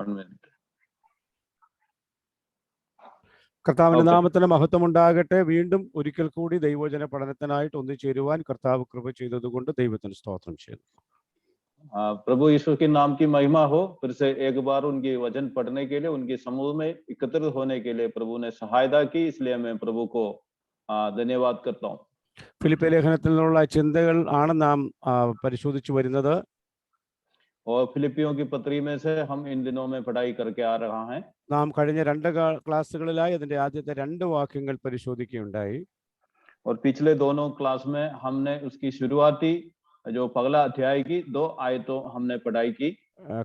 1 minute. കർത്താവിന്റെ Okay. നാമത്തിന് മഹത്വം ഉണ്ടാകട്ടെ. വീണ്ടും ഒരിക്കൽ കൂടി ദൈവവചന പഠനത്തിനായിട്ട് ഒന്നിച്ചേരുവാൻ കർത്താവ് കൃപ ചെയ്തതുകൊണ്ട് ദൈവത്തിന് സ്തോത്രം ചെയ്യുന്നു. प्रभु यीशु के नाम की महिमा हो। फिर से एक बार उनकी वचन पढ़ने के लिए, उनके समूह में एकत्रित होने के लिए प्रभु ने सहायता की, इसलिए मैं प्रभु को धन्यवाद करता हूँ. ഫിലിപ്പിയ ലേഖനത്തിൽ നിന്നുള്ള ചിന്തകൾ ആണ് നാം പരിശോധിച്ചു വരുന്നത്. और फिलिपियों की पत्री में से हम इन दिनों में पढ़ाई करके आ रहा हैं. നാം കഴിഞ്ഞ 2 ക്ലാസ്സുകളിലായി അതിന്റെ ആദ്യത്തെ 2 വാക്യങ്ങൾ പരിശോധിക്കുകയുണ്ടായി. और पिछले दोनों क्लास में हमने उसकी शुरुआती जो पगला अध्याय की 2 आयतों हमने पढ़ाई की.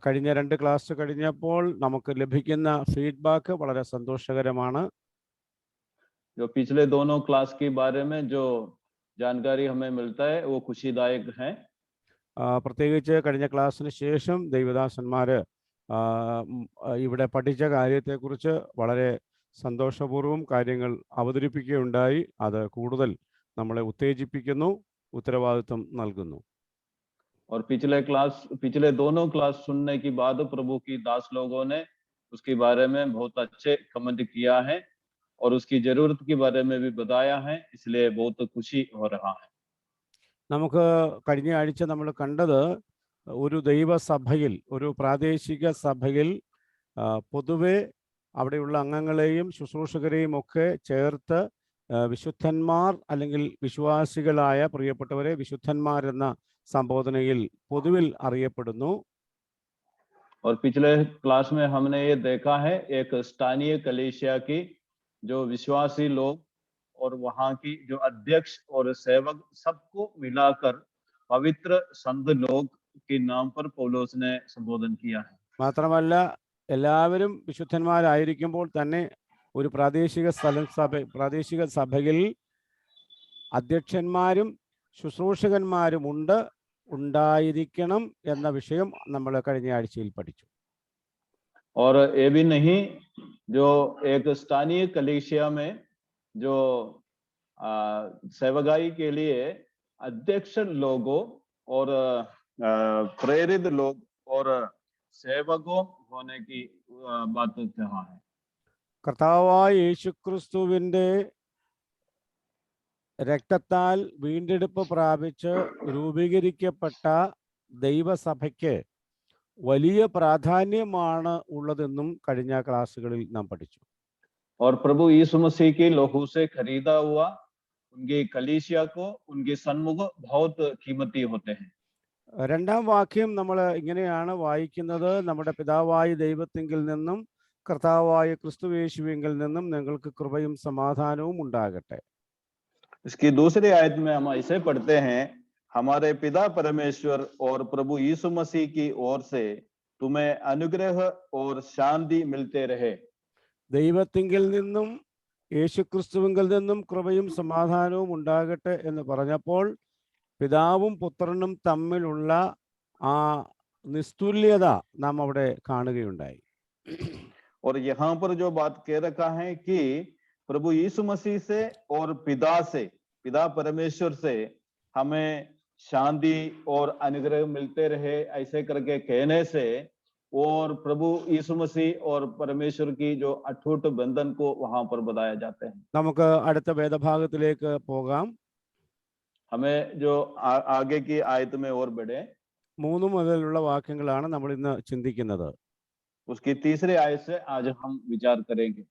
കഴിഞ്ഞ 2 ക്ലാസ് കഴിഞ്ഞപ്പോൾ നമുക്ക് ലഭിക്കുന്ന ഫീഡ്ബാക്ക് വളരെ സന്തോഷകരമാണ്. जो पिछले दोनों क्लास के बारे में जो जानकारी हमें मिलता है वो खुशीदायक है. പ്രത്യേകിച്ച് കഴിഞ്ഞ ക്ലാസ്സിന് ശേഷം ദൈവദാസന്മാര് ഇവിടെ പഠിച്ച കാര്യത്തെക്കുറിച്ച് വളരെ സന്തോഷപൂർവ്വം കാര്യങ്ങൾ അവതരിപ്പിക്കുകയുണ്ടായി. അത് കൂടുതൽ നമ്മളെ ഉത്തേജിപ്പിക്കുന്നു, ഉത്തരവാദിത്വം നൽകുന്നു. और पिछले दोनों क्लास सुनने के बाद प्रभु की दास लोगों ने उसके बारे में बहुत अच्छे कमेंट किया है और उसकी जरूरत के बारे में भी बताया है, इसलिए बहुत खुशी हो रहा है. നമുക്ക് കഴിഞ്ഞ ആഴ്ച നമ്മൾ കണ്ടത് ഒരു ദൈവസഭയിൽ, ഒരു പ്രാദേശിക സഭയിൽ പൊതുവെ അവിടെയുള്ള അംഗങ്ങളെയും ശുശ്രൂഷകരെയും ഒക്കെ ചേർത്ത് വിശുദ്ധന്മാർ അല്ലെങ്കിൽ വിശ്വാസികളായ പ്രിയപ്പെട്ടവരെ വിശുദ്ധന്മാരെന്ന സംബോധനയിൽ പൊതുവിൽ അറിയപ്പെടുന്നു. और पिछले क्लास में हमने ये देखा है एक स्थानीय कलीसिया की जो विश्वासी लोग और वहां की जो अध्यक्ष और सेवक सबको मिलाकर पवित्र संत लोग के नाम पर पौलोस ने संबोधन किया है. മാത്രമല്ല എല്ലാവരും വിശുദ്ധന്മാരായിരിക്കുമ്പോൾ തന്നെ ഒരു പ്രാദേശിക സഭയിൽ അധ്യക്ഷന്മാരും ശുശ്രൂഷകന്മാരും ഉണ്ടായിരിക്കണം എന്ന വിഷയം നമ്മൾ കഴിഞ്ഞ ആഴ്ചയിൽ പഠിച്ചു. और ये भी नहीं, जो एक स्थानीय कलीसिया में जो सेवकाई के लिए अध्यक्ष लोगों और प्रेरित लोग और सेवकों होने की बात कहा है. കർത്താവായ യേശുക്രിസ്തുവിന്റെ രക്തത്താൽ വീണ്ടെടുപ്പ് പ്രാപിച്ച് രൂപീകരിക്കപ്പെട്ട ദൈവസഭയ്ക്ക് വലിയ പ്രാധാന്യമാണ് ഉള്ളതെന്നും കഴിഞ്ഞ ക്ലാസ്സുകളിൽ നാം പഠിച്ചു. और प्रभु यीशु मसीह के लहू से खरीदा हुआ उनके कलीसिया को उनके सन्मुख बहुत कीमती होते हैं. രണ്ടാം വാക്യം നമ്മൾ ഇങ്ങനെയാണ് വായിക്കുന്നത്: നമ്മുടെ പിതാവായ ദൈവത്തിങ്കിൽ നിന്നും കർത്താവായ ക്രിസ്തുയേശുവിങ്കിൽ നിന്നും നിങ്ങൾക്ക് കൃപയും സമാധാനവും ഉണ്ടാകട്ടെ. इसकी दूसरी आयत में हम ऐसे पढ़ते हैं, हमारे पिता परमेश्वर और प्रभु यीशु मसीह की ओर से तुम्हें अनुग्रह और शांति मिलते रहे. ദൈവത്തിങ്കിൽ നിന്നും യേശുക്രിസ്തുവിങ്കിൽ നിന്നും കൃപയും സമാധാനവും ഉണ്ടാകട്ടെ എന്ന് പറഞ്ഞപ്പോൾ പിതാവും പുത്രനും തമ്മിലുള്ള ആ നിസ്തുല്യത നാം അവിടെ കാണുകയുണ്ടായി. और यहाँ पर जो बात कह रखा है कि प्रभु यीशु मसीह से और पिता परमेश्वर से हमें शांति और अनुग्रह मिलते रहे, ऐसे करके कहने से और प्रभु यीशु मसीह और परमेश्वर की जो अटूट बंधन को वहां पर बताया जाते हैं. നമുക്ക് അടുത്ത വേദഭാഗത്തിലേക്ക് പോകാം. हमें जो आगे की आयत में और बढ़े. 3 മുതലുള്ള വാക്യങ്ങളാണ് നമ്മൾ ഇന്ന് ചിന്തിക്കുന്നത്. उसकी तीसरी आयत से आज हम विचार करेंगे.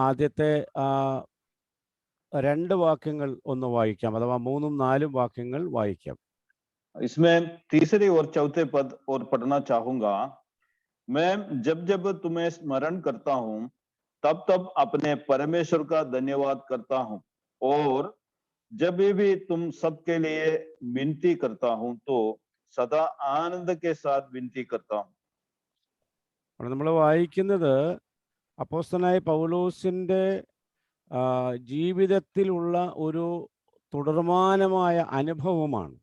ആദ്യത്തെ 2 വാക്യങ്ങൾ ഒന്ന് വായിക്കാം, അഥവാ 3ഉം 4ഉം വാക്യങ്ങൾ വായിക്കാം. इसमें तीसरे और चौथे पद और पढ़ना चाहूंगा. मैं जब तुम्हें स्मरण करता हूं तब अपने परमेश्वर का धन्यवाद करता हूं, और जब भी तुम सबके लिए विनती करता हूं तो सदा आनंद के साथ विनती करता हूं. നമ്മൾ വായിക്കുന്നത് അപ്പോസ്തലനായ പൗലോസിന്റെ ജീവിതത്തിലുള്ള ഒരു തുടർമാനമായ അനുഭവമാണ്.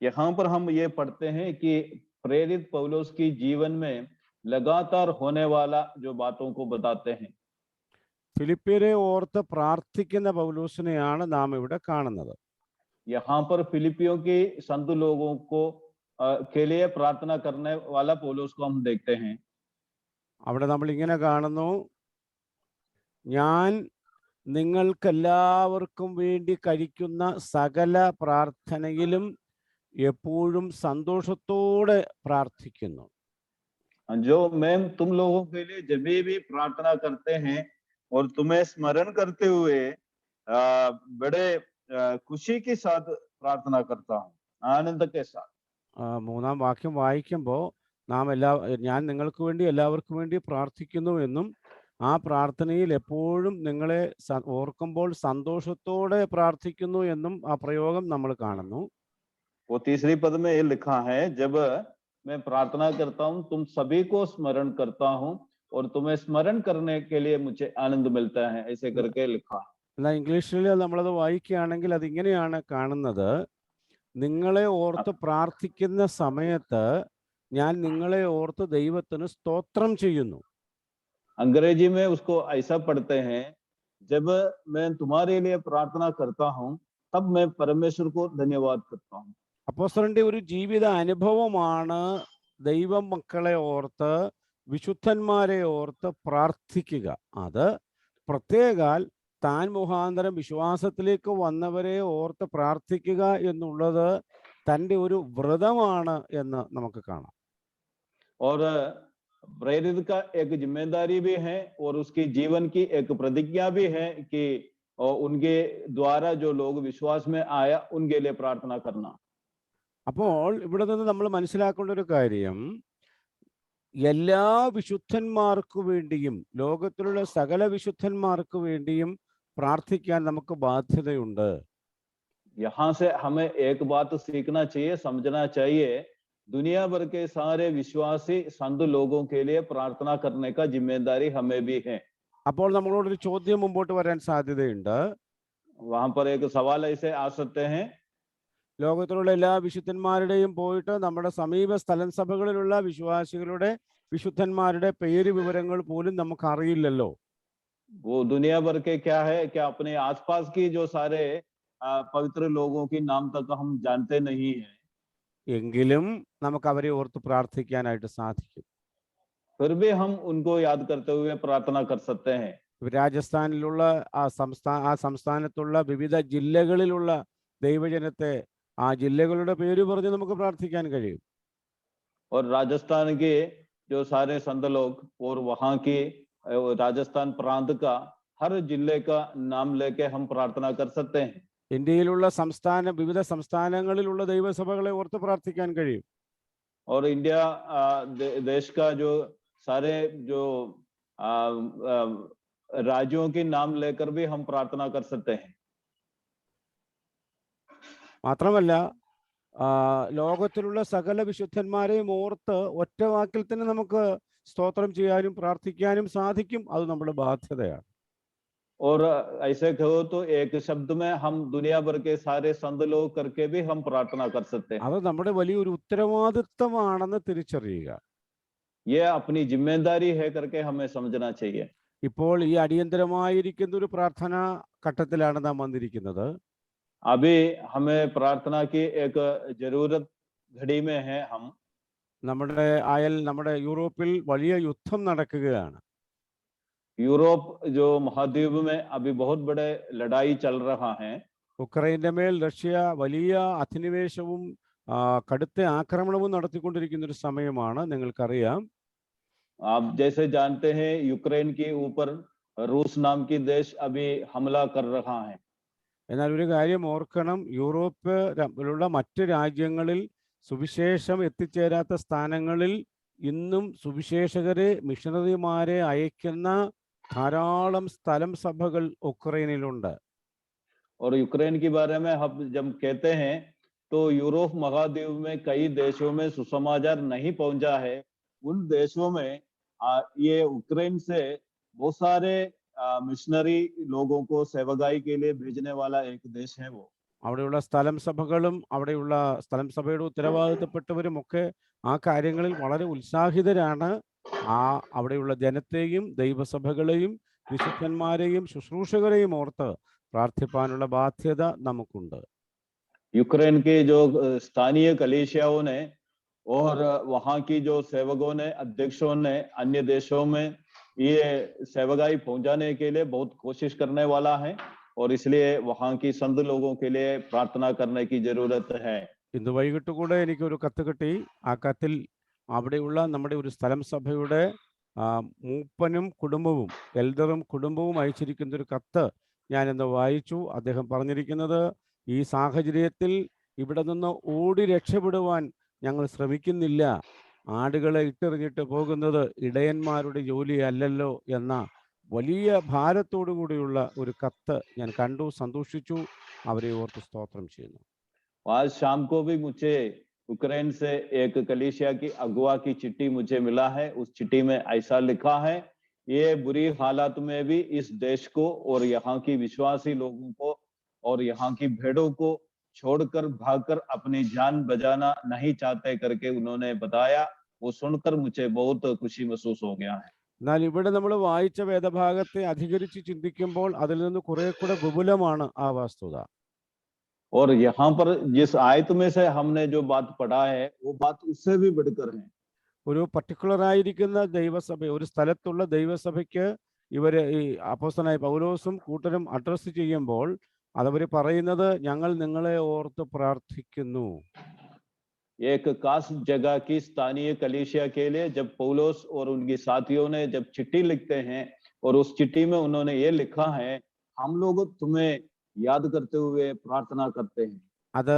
यहाँ पर हम ये पढ़ते हैं कि प्रेरित पौलोस की जीवन में लगातार होने वाला जो बातों को बताते हैं. ഫിലിപ്പിയരെ ഓർത്ത് പ്രാർത്ഥിക്കുന്ന പൗലോസിനെയാണ് നാം ഇവിടെ കാണുന്നത്. यहाँ पर फिलिपियों के संत लोगों को के लिए प्रार्थना करने वाला पौलुस को हम देखते हैं। അവിടെ നമ്മൾ ഇങ്ങനെ കാണുന്നു, ഞാൻ നിങ്ങൾക്കെല്ലാവർക്കും വേണ്ടി കഴിക്കുന്ന സകല പ്രാർത്ഥനയിലും എപ്പോഴും സന്തോഷത്തോടെ പ്രാർത്ഥിക്കുന്നു. जो मैं तुम लोगों के लिए जब भी प्रार्थना करते हैं और तुम्हें स्मरण करते हुए बड़े खुशी के साथ प्रार्थना करता हूँ, आनंद के साथ। മൂന്നാം വാക്യം വായിക്കുമ്പോൾ ഞാൻ നിങ്ങൾക്ക് വേണ്ടി എല്ലാവർക്കും വേണ്ടി പ്രാർത്ഥിക്കുന്നു എന്നും ആ പ്രാർത്ഥനയിൽ എപ്പോഴും നിങ്ങളെ ഓർക്കുമ്പോൾ സന്തോഷത്തോടെ പ്രാർത്ഥിക്കുന്നു എന്നും ആ പ്രയോഗം നമ്മൾ കാണുന്നു. वो तीसरी पद में ये लिखा है, जब मैं प्रार्थना करता हूँ तुम सभी को स्मरण करता हूँ और तुम्हें स्मरण करने के लिए मुझे आनंद मिलता है, ऐसे करके लिखा है। എന്നാൽ ഇംഗ്ലീഷിൽ നമ്മളത് വായിക്കുകയാണെങ്കിൽ അതിങ്ങനെയാണ് കാണുന്നത്, നിങ്ങളെ ഓർത്ത് പ്രാർത്ഥിക്കുന്ന സമയത്ത് ഞാൻ നിങ്ങളെ ഓർത്ത് ദൈവത്തിന് സ്തോത്രം ചെയ്യുന്നു. अंग्रेजी में उसको ऐसा पढ़ते हैं, जब मैं तुम्हारे लिए प्रार्थना करता हूँ तब मैं परमेश्वर को धन्यवाद करता हूँ. അപ്പോസ്തലന്റെ ഒരു ജീവിത അനുഭവമാണ് ദൈവ മക്കളെ ഓർത്ത് വിശുദ്ധന്മാരെ ഓർത്ത് പ്രാർത്ഥിക്കുക. അത് പ്രത്യേകാൽ താൻ മുഖാന്തരം വിശ്വാസത്തിലേക്ക് വന്നവരെ ഓർത്ത് പ്രാർത്ഥിക്കുക എന്നുള്ളത് തൻ്റെ ഒരു വ്രതമാണ് എന്ന് നമുക്ക് കാണാം. और प्रेरित का एक जिम्मेदारी भी है और उसकी जीवन की एक प्रतिज्ञा भी है कि उनके द्वारा जो लोग विश्वास में आया उनके लिए प्रार्थना करना. അപ്പോൾ ഇവിടെ നിന്ന് നമ്മൾ മനസ്സിലാക്കേണ്ട ഒരു കാര്യം, എല്ലാ വിശുദ്ധന്മാർക്കു വേണ്ടിയും ലോകത്തിലുള്ള സകല വിശുദ്ധന്മാർക്കു വേണ്ടിയും പ്രാർത്ഥിക്കാൻ നമുക്ക് ബാധ്യതയുണ്ട്. यहाँ से हमें एक बात सीखना चाहिए, समझना चाहिए, दुनिया भर के सारे विश्वासी संत लोगों के लिए प्रार्थना करने का जिम्मेदारी हमें भी है. അപ്പോൾ നമ്മളോടൊരു ചോദ്യം മുമ്പോട്ട് വരാൻ സാധ്യതയുണ്ട്. वहां पर एक सवाल ऐसे आ सकते हैं, ലോകത്തിലുള്ള എല്ലാ വിശുദ്ധന്മാരുടെയും പോയിട്ട് നമ്മുടെ സമീപ സ്ഥലം സഭകളിലുള്ള വിശ്വാസികളുടെ വിശുദ്ധന്മാരുടെ പേര് വിവരങ്ങൾ പോലും നമുക്ക് അറിയില്ലല്ലോ. वो दुनिया भर के क्या है, क्या अपने आसपास की जो सारे पवित्र लोगों की नाम तक हम जानते नहीं हैं. എങ്കിലും നമുക്ക് അവരെ ഓർത്ത് പ്രാർത്ഥിക്കാനായിട്ട് സാധിക്കും. फिर भी हम उनको याद करते हुए प्रार्थना कर सकते हैं. രാജസ്ഥാനിലുള്ള ആ സംസ്ഥാനത്തുള്ള വിവിധ ജില്ലകളിലുള്ള ദൈവജനത്തെ ആ ജില്ലകളുടെ പേര് പറഞ്ഞ് നമുക്ക് പ്രാർത്ഥിക്കാൻ കഴിയും. और राजस्थान के जो सारे संत लोग और वहां की राजस्थान प्रांत का हर जिले का नाम लेके हम प्रार्थना कर सकते हैं. ഇന്ത്യയിലുള്ള വിവിധ സംസ്ഥാനങ്ങളിലുള്ള ദൈവസഭകളെ ഓർത്ത് പ്രാർത്ഥിക്കാൻ കഴിയും. और इंडिया देश का जो सारे जो राज्यों के नाम लेकर भी हम प्रार्थना कर सकते हैं. മാത്രമല്ല ലോകത്തിലുള്ള സകല വിശുദ്ധന്മാരെയും ഓർത്ത് ഒറ്റ വാക്കിൽ തന്നെ നമുക്ക് സ്തോത്രം ചെയ്യാനും പ്രാർത്ഥിക്കാനും സാധിക്കും. അത് നമ്മുടെ ബാധ്യതയാണ്. और ऐसे कहो तो एक शब्द में हम दुनिया भर के सारे संत लोग करके भी हम प्रार्थना कर सकते हैं. അത് നമ്മുടെ വലിയൊരു ഉത്തരവാദിത്വമാണെന്ന് തിരിച്ചറിയുക. ये अपनी जिम्मेदारी है करके हमें समझना चाहिए. ഇപ്പോൾ ഈ അടിയന്തരമായിരിക്കുന്ന ഒരു പ്രാർത്ഥനാ ഘട്ടത്തിലാണ് നാം വന്നിരിക്കുന്നത്. अभी हमें प्रार्थना की एक जरूरत घड़ी में है. हम നമ്മുടെ യൂറോപ്പിൽ വലിയ യുദ്ധം നടക്കുകയാണ്. यूरोप जो महाद्वीप में अभी बहुत बड़े लड़ाई चल रहा है. ഉക്രൈന്റെ മേൽ റഷ്യ വലിയ അധിനിവേശവും കടുത്ത ആക്രമണവും നടത്തിക്കൊണ്ടിരിക്കുന്ന ഒരു സമയമാണ്. നിങ്ങൾക്കറിയാം, आप जैसे जानते हैं यूक्रेन के ऊपर रूस नाम की देश अभी हमला कर रहा है. എന്നാൽ ഒരു കാര്യം ഓർക്കണം, യൂറോപ്പിലുള്ള മറ്റ് രാജ്യങ്ങളിൽ സുവിശേഷം എത്തിച്ചേരാത്ത സ്ഥാനങ്ങളിൽ ഇന്നും സുവിശേഷകരെ, മിഷണറിമാരെ അയക്കുന്ന ധാരാളം സ്ഥലം സഭകൾ ഉക്രൈനിലുണ്ട്. और यूक्रेन के बारे में हम जब कहते हैं तो यूरोप महाद्वीप में कई देशों में सुसमाचार नहीं पहुंचा है. उन देशों में ये यूक्रेन से बहुत सारे मिशनरी लोगों को सेवकाई के लिए भेजने वाला एक देश है. वो അവിടെയുള്ള സ്ഥലം സഭകളും അവിടെയുള്ള സ്ഥലം സഭയുടെ ഉത്തരവാദിത്തപ്പെട്ടവരും ഒക്കെ ആ കാര്യങ്ങളിൽ വളരെ ഉത്സാഹിതരാണ്. അവിടെയുള്ള ജനത്തെയും ദൈവസഭകളെയും വിശുദ്ധന്മാരെയും ശുശ്രൂഷകരെയും ഓർത്ത് പ്രാർത്ഥിപ്പാനുള്ള ബാധ്യത നമുക്കുണ്ട്. यूक्रेन के जो स्थानीय कलीसियाओं ने और वहां की जो सेवकों ने, अध्यक्षों ने अन्य देशों में ये सेवकाई पहुंचाने के लिए बहुत कोशिश करने वाला है, और इसलिए वहां की संत लोगों के लिए प्रार्थना करने की जरूरत है. ഇന്ന് വൈകിട്ട് കൂടെ എനിക്കൊരു കത്ത് കിട്ടി. ആ കത്തിൽ അവിടെയുള്ള നമ്മുടെ ഒരു സ്ഥലം സഭയുടെ മൂപ്പനും കുടുംബവും എൽഡറും കുടുംബവും അയച്ചിരിക്കുന്ന ഒരു കത്ത് ഞാൻ ഇന്ന് വായിച്ചു. അദ്ദേഹം പറഞ്ഞിരിക്കുന്നത്, ഈ സാഹചര്യത്തിൽ ഇവിടെ നിന്ന് ഓടി രക്ഷപ്പെടുവാൻ ഞങ്ങൾ ശ്രമിക്കുന്നില്ല. ആടുകളെ ഇട്ടെറിഞ്ഞിട്ട് പോകുന്നത് ഇടയന്മാരുടെ ജോലിയല്ലല്ലോ എന്ന വലിയ ഭാരത്തോടു കൂടിയുള്ള ഒരു കത്ത് ഞാൻ കണ്ടു, സന്തോഷിച്ചു. അവരെ ഓർത്ത് സ്തോത്രം ചെയ്യുന്നു. आज शाम को भी मुझे यूक्रेन से एक कलीसिया की अगुवा की चिट्ठी मुझे मिला है. उस चिट्ठी में ऐसा लिखा है, ये बुरी हालात में भी इस देश को और यहाँ की विश्वासी लोगों को और यहाँ की भेड़ों को छोड़कर भागकर अपनी जान बचाना नहीं चाहते करके उन्होंने बताया. वो सुनकर मुझे बहुत खुशी महसूस हो गया है. എന്നാൽ ഇവിടെ നമ്മൾ വായിച്ച വേദഭാഗത്തെ അധികരിച്ച് ചിന്തിക്കുമ്പോൾ അതിൽ നിന്ന് കുറെ കൂടെ വിപുലമാണ് ആ വസ്തുത. और यहाँ पर जिस आयत में से हमने जो बात पढ़ा है, वो बात उससे भी बढ़कर है. ഒരു പർട്ടിക്കുലർ ആയിരിക്കുന്ന ദൈവസഭ, ഒരു സ്ഥലത്തുള്ള ദൈവസഭയ്ക്ക് ഇവര് ഈ അപ്പോസ്തലനായ പൗലോസും കൂട്ടരും അഡ്രസ് ചെയ്യുമ്പോൾ അതവർ പറയുന്നത്, ഞങ്ങൾ നിങ്ങളെ ഓർത്ത് പ്രാർത്ഥിക്കുന്നു. एक खास जगह की स्थानीय कलीसिया के लिए जब पौलुस और उनके साथियों ने जब चिट्ठी लिखते हैं, और उस चिट्ठी में उन्होंने ये लिखा है, हम लोग तुम्हें याद करते हुए प्रार्थना करते हैं. അത്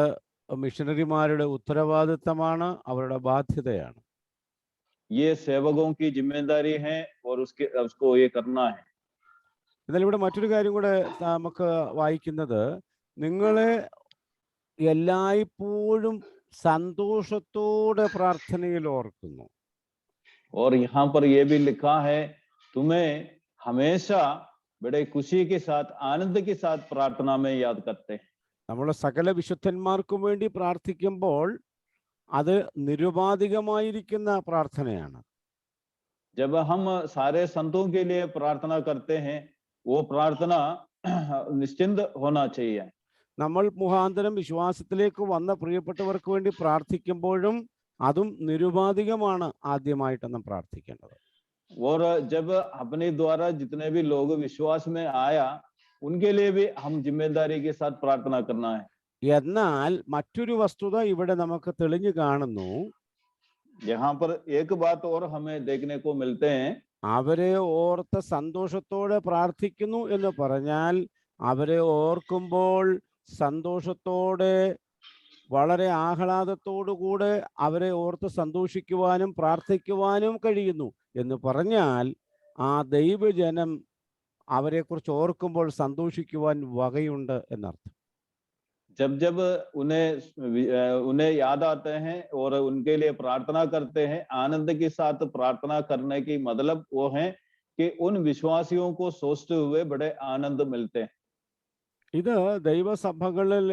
മിഷനറിമാരുടെ ഉത്തരവാദിത്തമാണ്, അവരുടെ ബാധ്യതയാണ്. ये सेवकों की जिम्मेदारी है और उसको ये करना है. എന്നാൽ ഇവിടെ മറ്റൊരു കാര്യം കൂടെ നമുക്ക് വായിക്കുന്നത്, നിങ്ങളെ എല്ലായ്പ്പോഴും സന്തോഷത്തോടെ പ്രാർത്ഥനയിൽ ഓർക്കുന്നു. और यहाँ पर ये भी लिखा है, तुम्हें हमेशा बड़े खुशी के साथ, आनंद के साथ प्रार्थना में याद करते हैं. നമ്മൾ സകല വിശുദ്ധന്മാർക്കും വേണ്ടി പ്രാർത്ഥിക്കുമ്പോൾ അത് നിരുപാധികമായിരിക്കുന്ന പ്രാർത്ഥനയാണ്. जब हम सारे संतों के लिए प्रार्थना करते हैं, वो प्रार्थना निश्चिंत होना चाहिए. നമ്മൾ മുഖാന്തരം വിശ്വാസത്തിലേക്ക് വന്ന പ്രിയപ്പെട്ടവർക്ക് വേണ്ടി പ്രാർത്ഥിക്കുമ്പോഴും അതും നിരുപാധികമാണ് ആദ്യമായിട്ട് നാം പ്രാർത്ഥിക്കേണ്ടത്. और जब अपने द्वारा जितने भी लोग विश्वास में आया, उनके लिए भी हम जिम्मेदारी के साथ प्रार्थना करना है. എന്നാൽ മറ്റൊരു വസ്തുത ഇവിടെ നമുക്ക് തെളിഞ്ഞു കാണുന്നു. यहाँ पर एक बात और हमें देखने को मिलते हैं, അവരെ ഓർത്ത് സന്തോഷത്തോടെ പ്രാർത്ഥിക്കുന്നു എന്ന് പറഞ്ഞാൽ അവരെ ഓർക്കുമ്പോൾ സന്തോഷത്തോടെ, വളരെ ആഹ്ലാദത്തോടുകൂടെ അവരെ ഓർത്ത് സന്തോഷിക്കുവാനും പ്രാർത്ഥിക്കുവാനും കഴിയുന്നു എന്ന് പറഞ്ഞാൽ ആ ദൈവജനം അവരെക്കുറിച്ച് ഓർക്കുമ്പോൾ സന്തോഷിക്കുവാൻ വകയുണ്ട് എന്നർത്ഥം. जब जब उन्हें याद आते हैं और उनके लिए प्रार्थना करते हैं, आनंद के साथ प्रार्थना करने की मतलब वो है कि उन विश्वासियों को सोचते हुए बड़े आनंद मिलते हैं. ഇത് ദൈവസഭകളിൽ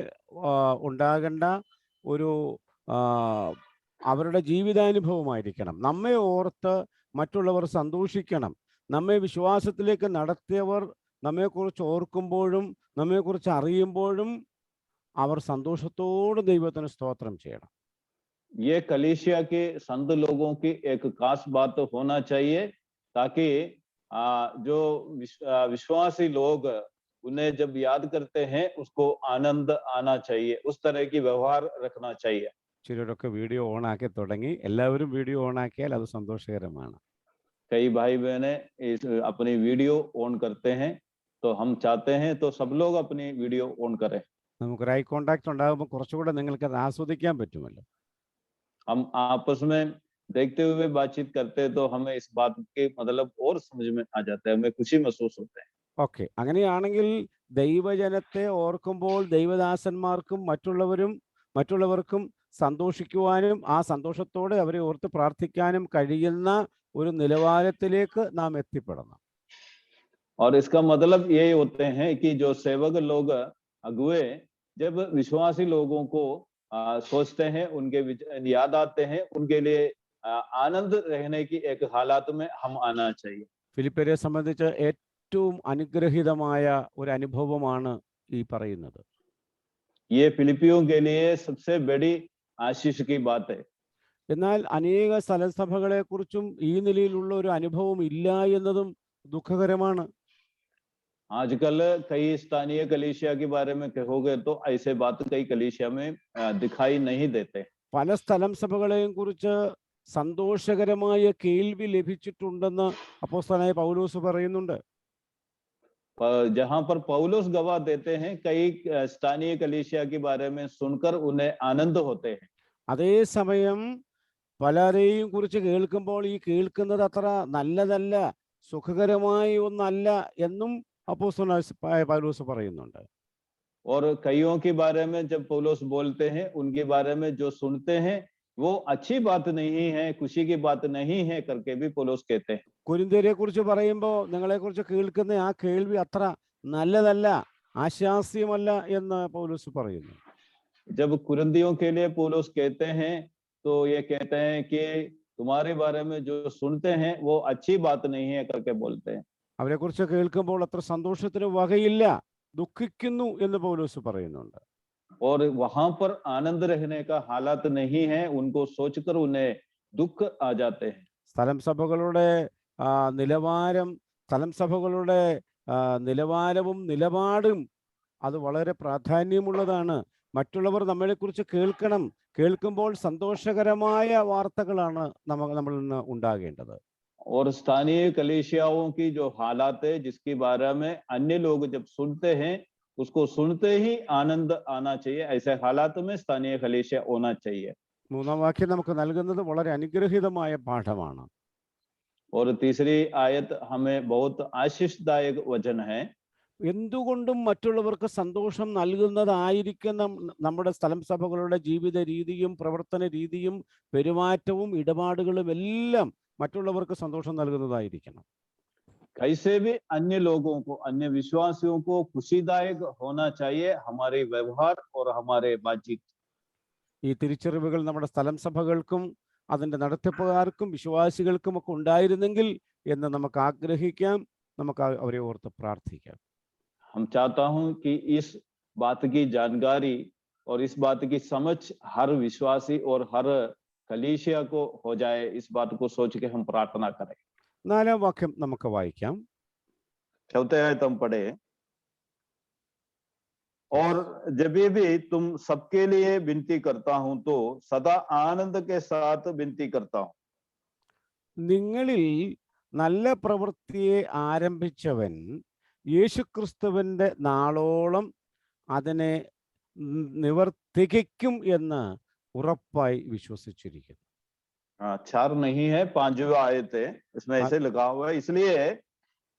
ഉണ്ടാകേണ്ട ഒരു അവരുടെ ജീവിതാനുഭവമായിരിക്കണം. നമ്മെ ഓർത്ത് മറ്റുള്ളവർ സന്തോഷിക്കണം. നമ്മെ വിശ്വാസത്തിലേക്ക് നടത്തിയവർ നമ്മെക്കുറിച്ച് ഓർക്കുമ്പോഴും നമ്മെക്കുറിച്ച് അറിയുമ്പോഴും അവർ സന്തോഷത്തോടെ ദൈവത്തിന് സ്തോത്രം ചെയ്യണം. ये कलीसिया के संत लोगों की एक खास बात होना चाहिए, ताकि जो विश्वासी लोग उन्हें जब याद करते हैं, उसको आनंद आना चाहिए, उस तरह की व्यवहार रखना चाहिए. ചിലരൊക്കെ വീഡിയോ ഓൺ ആക്കി തുടങ്ങി. എല്ലാവരും വീഡിയോ ഓൺ ആക്കിയാൽ അത് സന്തോഷകരമാണ്. कई भाई बहने अपनी वीडियो ऑन करते हैं, तो हम चाहते हैं तो सब लोग अपनी वीडियो ऑन करें. നമുക്കൊരു ഐ കോണ്ടാക്ട് ഉണ്ടാകുമ്പോൾ കുറച്ചുകൂടെ നിങ്ങൾക്ക് അത് ആസ്വദിക്കാൻ പറ്റുമല്ലോ. हम आपस में देखते हुए बातचीत करते हैं, तो हमें इस बात के मतलब और समझ में आ जाता है, हमें खुशी महसूस होता है. ഓക്കെ, അങ്ങനെയാണെങ്കിൽ ദൈവജനത്തെ ഓർക്കുമ്പോൾ ദൈവദാസന്മാർക്കും മറ്റുള്ളവർക്കും സന്തോഷിക്കുവാനും ആ സന്തോഷത്തോടെ അവരെ ഓർത്ത് പ്രാർത്ഥിക്കാനും കഴിയുന്ന ഒരു നിലവാരത്തിലേക്ക് നാം എത്തിപ്പെടണം. और इसका मतलब यही होते हैं कि जो सेवक लोग, अगुए, जब विश्वासी लोगों को सोचते हैं, उनके याद आते हैं, उनके लिए आनंद रहने की एक हालात में हम आना चाहिए. ഫിലിപ്പിയരെ സംബന്ധിച്ച് ഏറ്റവും അനുഗ്രഹീതമായ ഒരു അനുഭവമാണ് ഈ പറയുന്നത്. ये फिलिपियों के लिए सबसे बड़ी आशीष की बात है. എന്നാൽ അനേക സ്ഥലസഭകളെക്കുറിച്ചും ഈ നിലയിലുള്ള ഒരു അനുഭവം ഇല്ല എന്നതും ദുഃഖകരമാണ്. आजकल कई स्थानीय कलीसिया के बारे में कहोगे तो ऐसे बात कई कलीसिया में दिखाई नहीं देते। പല സ്ഥലം സഭകളെയും കുറിച്ച് സന്തോഷകരമായ കേൾവി ലഭിച്ചിട്ടുണ്ടെന്ന് അപ്പോസ്തലനായ പൗലോസ് പറയുന്നുണ്ട്. जहां पर पौलुस गवाह देते हैं, कई स्थानीय कलीसिया के बारे में सुनकर उन्हें आनंद होते हैं। അതേസമയം പലരെയും കുറിച്ച് കേൾക്കുമ്പോൾ ഈ കേൾക്കുന്നത് അത്ര നല്ലതല്ല, സുഖകരമായ ഒന്നല്ല എന്നും അപ്പോസ്തലനായ പൗലോസ് പറയുന്നുണ്ട്. और कईयों के बारे में जब पौलुस बोलते हैं, उनके बारे में जो सुनते हैं वो अच्छी बात नहीं है, खुशी की बात नहीं है करके भी पौलुस कहते हैं। കൊരിന്ത്യരെ കുറിച്ച് പറയുമ്പോൾ നിങ്ങളെക്കുറിച്ച് കേൾക്കുന്ന ആ കേൾവി അത്ര നല്ലതല്ല, ആശാസ്യമല്ല എന്ന് പൗലോസ് പറയുന്നു. जब कुरिन्थियों के लिए पौलुस कहते हैं तो ये कहते हैं कि तुम्हारे बारे में जो सुनते हैं वो अच्छी बात नहीं है करके बोलते हैं। അവരെക്കുറിച്ച് കേൾക്കുമ്പോൾ അത്ര സന്തോഷത്തിന് വകയില്ല, ദുഃഖിക്കുന്നു എന്ന് പൗലോസ് പറയുന്നുണ്ട്. और वहां पर आनंद रहने का हालात नहीं है, उनको सोचकर उन्हें दुख आ जाते हैं। സ്ഥലം സഭകളുടെ നിലവാരം, സ്ഥലം സഭകളുടെ നിലവാരവും നിലപാടും അത് വളരെ പ്രാധാന്യമുള്ളതാണ്. മറ്റുള്ളവർ നമ്മളെക്കുറിച്ച് കേൾക്കണം, കേൾക്കുമ്പോൾ സന്തോഷകരമായ വാർത്തകളാണ് നമ്മളിൽ നിന്ന് ഉണ്ടാകേണ്ടത്. और स्थानीय कलीसियाओं की जो हालात है, जिसके बारे में अन्य लोग जब सुनते हैं उसको सुनते ही आनंद आना चाहिए, ऐसे हालात में स्थानीय कलीसिया होना चाहिए। മൂന്നാം വാക്യം നമുക്ക് നൽകുന്നത് വളരെ അനുഗ്രഹീതമായ പാഠമാണ്. और तीसरी आयत हमें बहुत आशीषदायक वचन है। എന്തുകൊണ്ടും മറ്റുള്ളവർക്ക് സന്തോഷം നൽകുന്നതായിരിക്കുന്ന നമ്മുടെ സ്ഥലം സഭകളുടെ ജീവിത രീതിയും പ്രവർത്തന രീതിയും പെരുമാറ്റവും ഇടപാടുകളും എല്ലാം മറ്റുള്ളവർക്ക് സന്തോഷം നൽകുന്നതായിരിക്കണം. कैसे भी अन्य लोगों को, अन्य विश्वासियों को खुशीदायक होना चाहिए हमारे व्यवहार और हमारे बातचीत। ഈ തിരിച്ചറിവുകൾ നമ്മുടെ സ്ഥലം സഭകൾക്കും അതിൻ്റെ നടത്തിപ്പുകാർക്കും വിശ്വാസികൾക്കും ഒക്കെ ഉണ്ടായിരുന്നെങ്കിൽ എന്ന് നമുക്ക് ആഗ്രഹിക്കാം, നമുക്ക് അവരെ ഓർത്ത് പ്രാർത്ഥിക്കാം. हम चाहता हूं कि इस बात की जानकारी और इस बात की समझ हर विश्वासी और हर कलीसिया को हो जाए, इस बात को सोच के हम प्रार्थना करें। നാലാം വാക്യം നമുക്ക് വായിക്കാം. चौथे आयत हम पढ़े, और जब भी तुम सबके लिए विनती करता हूं तो सदा आनंद के साथ विनती करता हूं। നിങ്ങളിൽ നല്ല പ്രവൃത്തിയെ ആരംഭിച്ചവൻ യേശുക്രിസ്തുവിൻ്റെ നാളോളം അതിനെ തികയ്ക്കും എന്ന് ഉറപ്പായി വിശ്വസിച്ചിരിക്കുന്നു. 4 नहीं है, 5वां आयत है, इसमें ऐसे लिखा हुआ है, इसलिए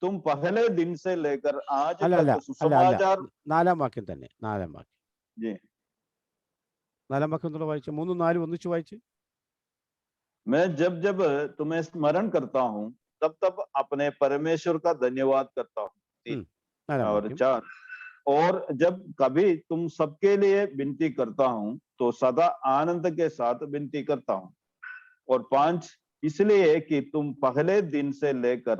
तुम पहले दिन से लेकर आज तक सुसमाचार। നാലാം വാക്യം തന്നെ, നാലാം വാക്യം. जी, നാലാം വാക്യം എന്നുള്ള വായിച്ചു, 3, 4 ഒന്നിച്ച് വായിച്ച്. मैं जब जब तुम्हें स्मरण करता हूं तब तब अपने परमेश्वर का धन्यवाद करता हूं। और 4, और जब कभी तुम सबके लिए विनती करता हूं तो सदा आनंद के साथ विनती करता हूं। और 5, इसलिए कि तुम पहले दिन से लेकर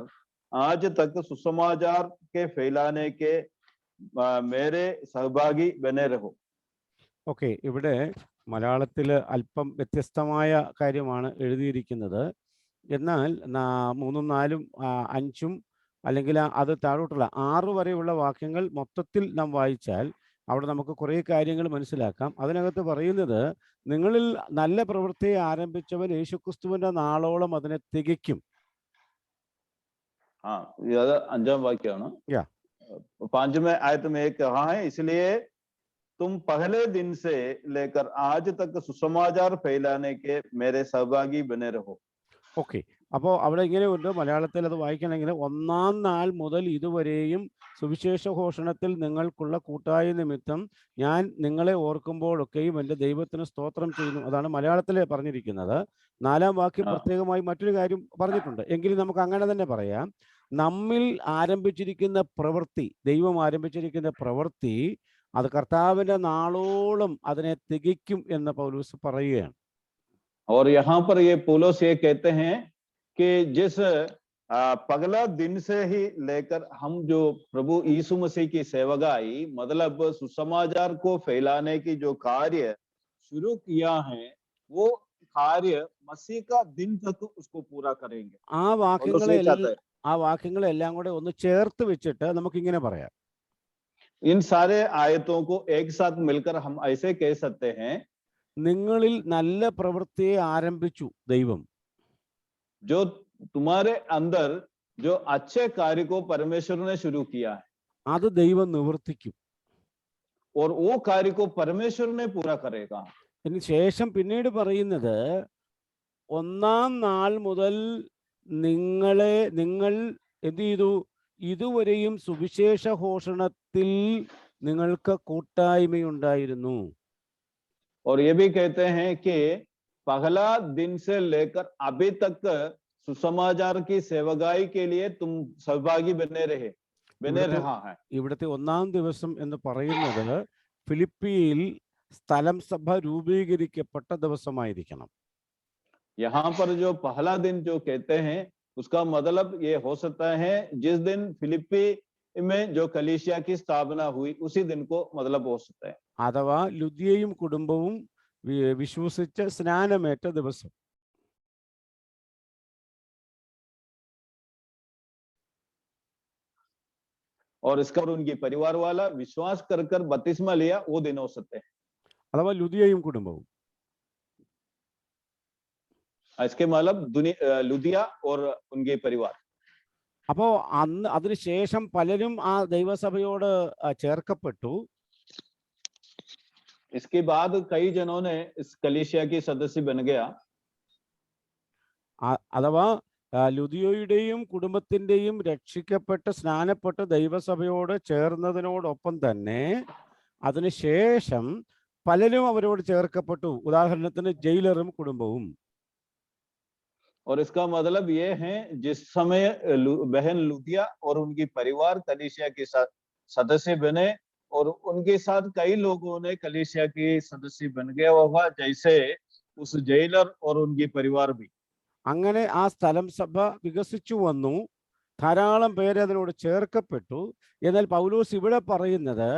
आज तक सुसमाचार के फैलाने के मेरे सहभागी बने रहो। ഓക്കെ, ഇവിടെ മലയാളത്തിൽ അല്പം വ്യത്യസ്തമായ കാര്യമാണ് എഴുതിയിരിക്കുന്നത്. എന്നാൽ 3, 4, 5 അല്ലെങ്കിൽ അത് താഴോട്ടുള്ള 6 വരെയുള്ള വാക്യങ്ങൾ മൊത്തത്തിൽ നാം വായിച്ചാൽ അവിടെ നമുക്ക് കുറേ കാര്യങ്ങൾ മനസ്സിലാക്കാം. അതിനകത്ത് പറയുന്നത്, നിങ്ങളിൽ നല്ല പ്രവൃത്തിയെ ആരംഭിച്ചവൻ യേശുക്രിസ്തുവിന്റെ നാളോളം അതിനെ തികയ്ക്കും. हाँ, यह 5वां वाक्य है ना। 5वें आयत में एक कहा है, इसलिए तुम पहले दिन से लेकर आज तक सुसमाचार फैलाने के मेरे सहभागी बने रहो। ഓക്കെ, അപ്പോൾ അവിടെ ഇങ്ങനെയുണ്ട്, മലയാളത്തിൽ അത് വായിക്കണമെങ്കിൽ, ഒന്നാം നാൾ മുതൽ ഇതുവരെയും സുവിശേഷ ഘോഷണത്തിൽ നിങ്ങൾക്കുള്ള കൂട്ടായ നിമിത്തം ഞാൻ നിങ്ങളെ ഓർക്കുമ്പോഴൊക്കെയും എൻ്റെ ദൈവത്തിന് സ്തോത്രം ചെയ്യുന്നു. അതാണ് മലയാളത്തിൽ പറഞ്ഞിരിക്കുന്നത്. 4-ാം വാക്യം പ്രത്യേകമായി മറ്റൊരു കാര്യം പറഞ്ഞിട്ടുണ്ട്. എങ്കിലും നമുക്ക് അങ്ങനെ തന്നെ പറയാം, നമ്മിൽ ആരംഭിച്ചിരിക്കുന്ന പ്രവൃത്തി, ദൈവം ആരംഭിച്ചിരിക്കുന്ന പ്രവൃത്തി അത് കർത്താവിൻ്റെ നാളോളം അതിനെ തികയ്ക്കും എന്ന് പൗലോസ് പറയുകയാണ്. और यहाँ पर ये पौलुस ये कहते हैं कि जिस पगला दिन से ही लेकर हम जो प्रभु यीशु मसीह की सेवकाई, मतलब सुसमाचार को फैलाने की जो कार्य शुरू किया है, वो कार्य मसीह का दिन तक उसको पूरा करेंगे। ആ पौलुस വാക്യങ്ങളെ ये चाहता है। ആ വാക്യങ്ങളെല്ലാം കൂടെ ഒന്ന് ചേർത്ത് വെച്ചിട്ട് നമുക്ക് ഇങ്ങനെ പറയാം. इन सारे आयतों को एक साथ मिलकर हम ऐसे कह सकते हैं, നിങ്ങളിൽ നല്ല പ്രവൃത്തിയെ ആരംഭിച്ചു ദൈവം, जो तुम्हारे अंदर जो अच्छे कार्य को परमेश्वर ने शुरू किया है അത് ദൈവം നിവർത്തിക്കും. और वो कार्य को परमेश्वर ने पूरा करेगा। ഇതിന് ശേഷം പിന്നീട് പറയുന്നത്, ഒന്നാം നാൾ മുതൽ നിങ്ങൾ എന്ത് ചെയ്തു, ഇതുവരെയും സുവിശേഷ ഘോഷണത്തിൽ നിങ്ങൾക്ക് കൂട്ടായ്മയുണ്ടായിരുന്നു. और ये भी कहते हैं कि पहला दिन से लेकर अभी तक सुसमाचार की सेवकाई के लिए तुम सहभागी बने रहा है। ഇവിടുത്തെ ഒന്നാം ദിവസം എന്ന് പറയുന്നത് ഫിലിപ്പിയിൽ സ്ഥലം സഭ രൂപീകരിക്കപ്പെട്ട ദിവസമായിരിക്കണം. यहाँ पर जो पहला दिन जो कहते हैं उसका मतलब ये हो सकता है जिस दिन फिलिप्पी में जो कलीसिया की स्थापना हुई उसी दिन को मतलब हो सकता है। അഥവാ ലുദ്യയും കുടുംബവും വിശ്വസിച്ച് സ്നാനമേറ്റ ദിവസം. और इसका और उनकी परिवार वाला विश्वास कर बपतिस्मा लिया वो दिन हो सकते हैं। അഥവാ ലുദിയയും കുടുംബവും. इसके मतलब लुदिया और उनके परिवार. അപ്പോ അന്ന് അതിനുശേഷം പലരും ആ ദൈവസഭയോട് ചേർക്കപ്പെട്ടു. इसके बाद कई जनों ने इस कलीसिया की सदस्य बन गया. അഥവാ ലുദിയോയുടെയും കുടുംബത്തിന്റെയും രക്ഷിക്കപ്പെട്ട് സ്നാനപ്പെട്ട് ദൈവസഭയോട് ചേർന്നതിനോടൊപ്പം തന്നെ അതിനുശേഷം പലരും അവരോട് ചേർക്കപ്പെട്ടു. ഉദാഹരണത്തിന് ജയിലറും കുടുംബവും. और इसका मतलब ये है जिस समय बहन लुदिया और उनकी परिवार कलीसिया के साथ सदस्य बने और उनके साथ कई लोगों ने कलीसिया की सदस्य बन गया होगा, जैसे उस जेलर और उनकी परिवार भी. അങ്ങനെ ആ സ്ഥലം സഭ വികസിച്ചു വന്നു, ധാരാളം പേര് അതിനോട് ചേർക്കപ്പെട്ടു. എന്നാൽ പൗലോസ് ഇവിടെ പറയുന്നത്